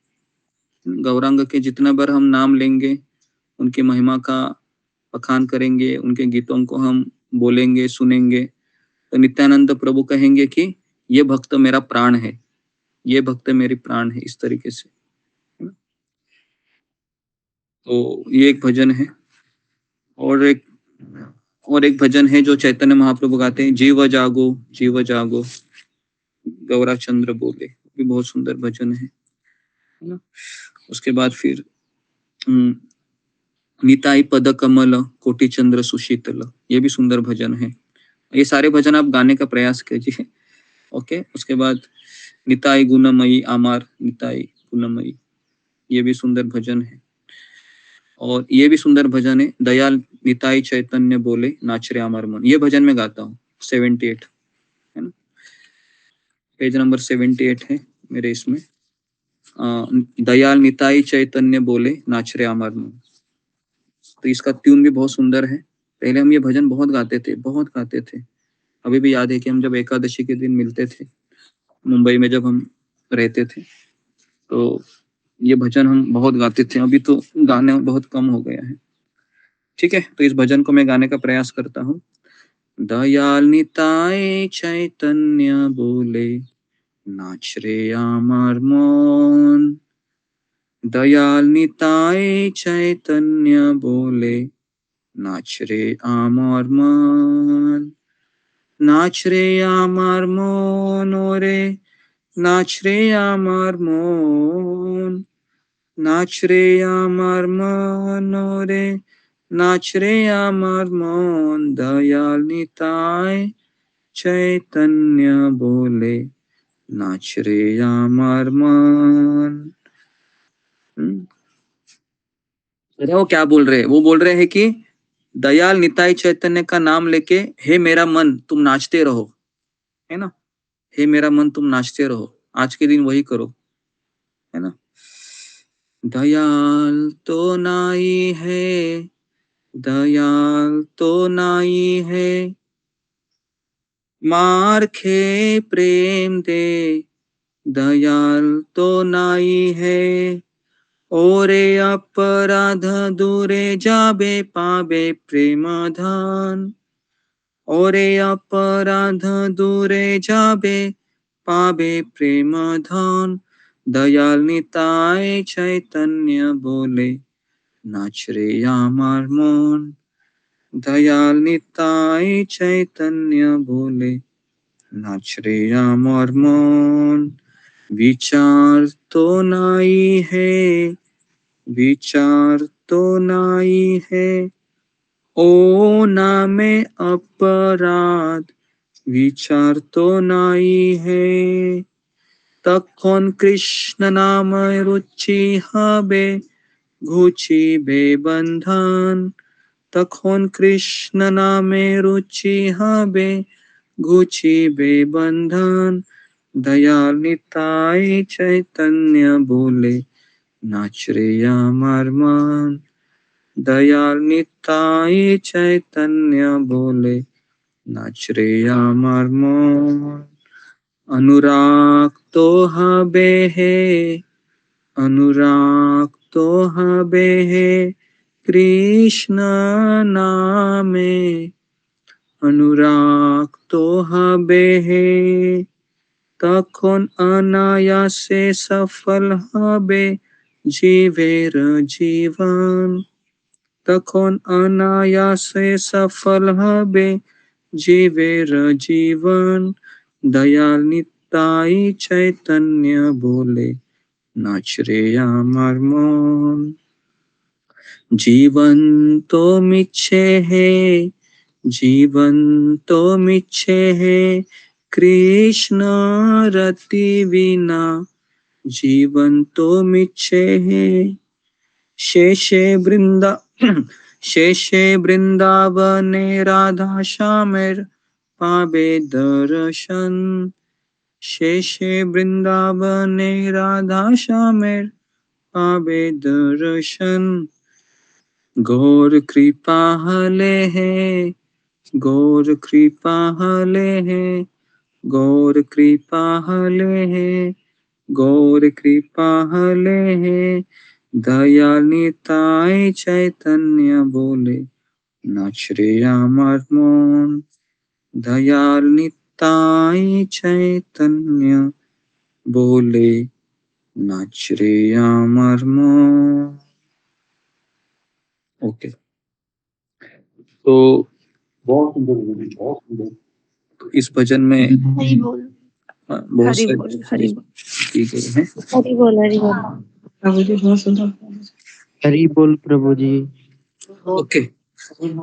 गौरांग के जितना बार हम नाम लेंगे, उनकी महिमा का बखान करेंगे, उनके गीतों को हम बोलेंगे, सुनेंगे, तो नित्यानंद प्रभु कहेंगे कि ये भक्त मेरा प्राण है, ये भक्त मेरी प्राण है, इस तरीके से। तो ये एक भजन है। और एक भजन है जो चैतन्य महाप्रभु गाते हैं, जीव जागो जीव जागो गौरा चंद्र बोले, भी बहुत सुंदर भजन है ना। उसके बाद फिर निताई पद कमल कोटि चंद्र सुशीतल, ये भी सुंदर भजन है। ये सारे भजन आप गाने का प्रयास कीजिए। ओके, उसके बाद निताई गुणमयी आमार, निताई गुणमयी, ये भी सुंदर भजन है। और ये भी सुंदर भजन है, दयाल निताई चैतन्य बोले नाचरे आमार मन, ये भजन में गाता हूँ 78, है ना। पेज नंबर 78 है मेरे इसमें। दयाल निताई चैतन्य बोले नाचरे आमार मन। तो इसका ट्यून भी बहुत सुंदर है। पहले हम ये भजन बहुत गाते थे। अभी भी याद है कि हम जब एकादशी के दिन मिलते थे मुंबई में, जब हम रहते थे, तो ये भजन हम बहुत गाते थे। अभी तो गाने बहुत कम हो गया है। ठीक है, तो इस भजन को मैं गाने का प्रयास करता हूँ। दयाल निताय चैतन्य बोले नाच रे আমার মন। दयाल निताय चैतन्य बोले नाच रे আমার মন। নাচ রে আমার মন ওরে নাচ রে আমার মন। নাচ রে আমার মন ওরে নাচ রে আমার মন। দয়াল নিতাই चैतन्य बोले नाच रे আমার मन। अरे वो क्या बोल रहे हैं? वो बोल रहे हैं कि दयाल निताई चैतन्य का नाम लेके हे मेरा मन तुम नाचते रहो, है ना। हे मेरा मन तुम नाचते रहो, आज के दिन वही करो, है ना। दयाल तो नाई है, दयाल तो नाई है, मार खे प्रेम दे, दयाल तो नाई है। ओरे अपराध दूरे जाबे पाबे प्रेम धन। ओरे अपराध दूरे जाबे पाबे प्रेम धन। दयाल निताय चैतन्य बोले नाच रे আমার মন। दयाल निताय चैतन्य बोले नाच रे আমার মন। विचार तो नाई है, विचार तो नाई है, ओ नामे अपराध विचार तो नाई है। तखन कृष्ण नाम रुचि हबे घुचिबे बंधन। तखन कृष्ण नामे रुचि हबे घुचिबे बंधन। दयाल निताय चैतन्य बोले नाच रे আমার मन। दयाल निताय चैतन्य बोले नाच रे আমার मन। अनुराग तो हबे है, अनुराग तो हबे है कृष्ण नामे। अनुराग तो हबे है तखन अनायासे सफल हबे जीवेर जीवन। तखन अनायासे सफल हबे जीवेर जीवन। दयाल निताय चैतन्य बोले नाच रे আমার মন। जीवन तो मिच्छे है, जीवन तो मिच्छे है कृष्ण रति बिना। जीवन तो मिच्छे है शेषे वृंदा शेषे वृंदावने राधा श्यामेर पावे दर्शन। शेषे वृंदावने राधा श्यामेर पावे दर्शन। गौर कृपा हले है, गौर कृपा हले है, गौर कृपा हले है, गौर कृपा हले है। दयाल निताय चैतन्य बोले नाच रे আমার মন। दयाल निताय चैतन्य बोले नाच रे আমার মন। ओके, तो बहुत सुंदर गुरुजी, बहुत सुंदर। इस भजन में हरि बोल, बहुत हरि सारे बोल, हरि बोल, की गई हैं। हरि बोल, हरि बोल। प्रभु जी बहुत सुंदर। हरि बोल प्रभु जी। ओके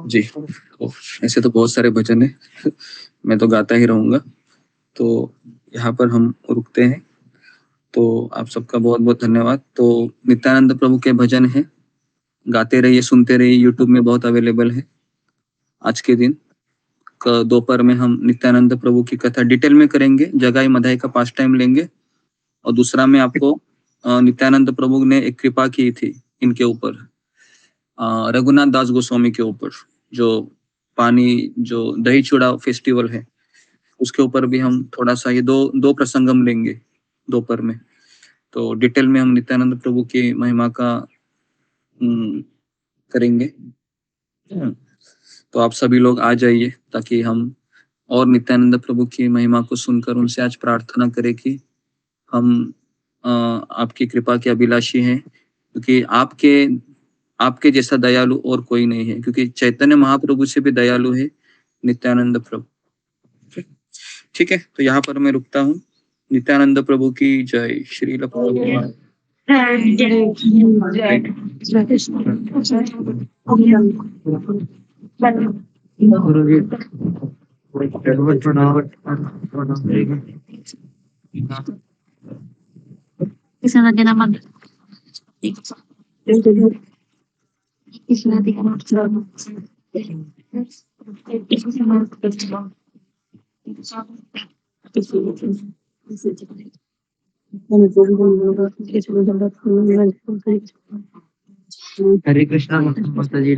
जी, तो ऐसे तो बहुत सारे भजन है, मैं तो गाता ही रहूंगा, तो यहाँ पर हम रुकते हैं। तो आप सबका बहुत बहुत धन्यवाद। तो नित्यानंद प्रभु के भजन है, गाते रहिए, सुनते रहिए, यूट्यूब में बहुत अवेलेबल है। आज के दिन दोपहर में हम नित्यानंद प्रभु की कथा डिटेल में करेंगे, जगाई मधाई का पास टाइम लेंगे, और दूसरा में आपको नित्यानंद प्रभु ने एक कृपा की थी इनके ऊपर, रघुनाथ दास गोस्वामी के ऊपर, जो पानी जो दही चूड़ा फेस्टिवल है उसके ऊपर भी हम थोड़ा सा ये दो प्रसंग हम लेंगे दोपहर में। तो डिटेल में हम नित्यानंद प्रभु की महिमा का करेंगे। तो आप सभी लोग आ जाइए ताकि हम और नित्यानंद प्रभु की महिमा को सुनकर उनसे आज प्रार्थना करें कि हम आपकी कृपा के अभिलाषी हैं, क्योंकि आपके जैसा दयालु और कोई नहीं है, क्योंकि चैतन्य महाप्रभु से भी दयालु है नित्यानंद प्रभु। ठीक है, तो यहाँ पर मैं रुकता हूँ। नित्यानंद प्रभु की जय। श्री हरे कृष्णा माता जी।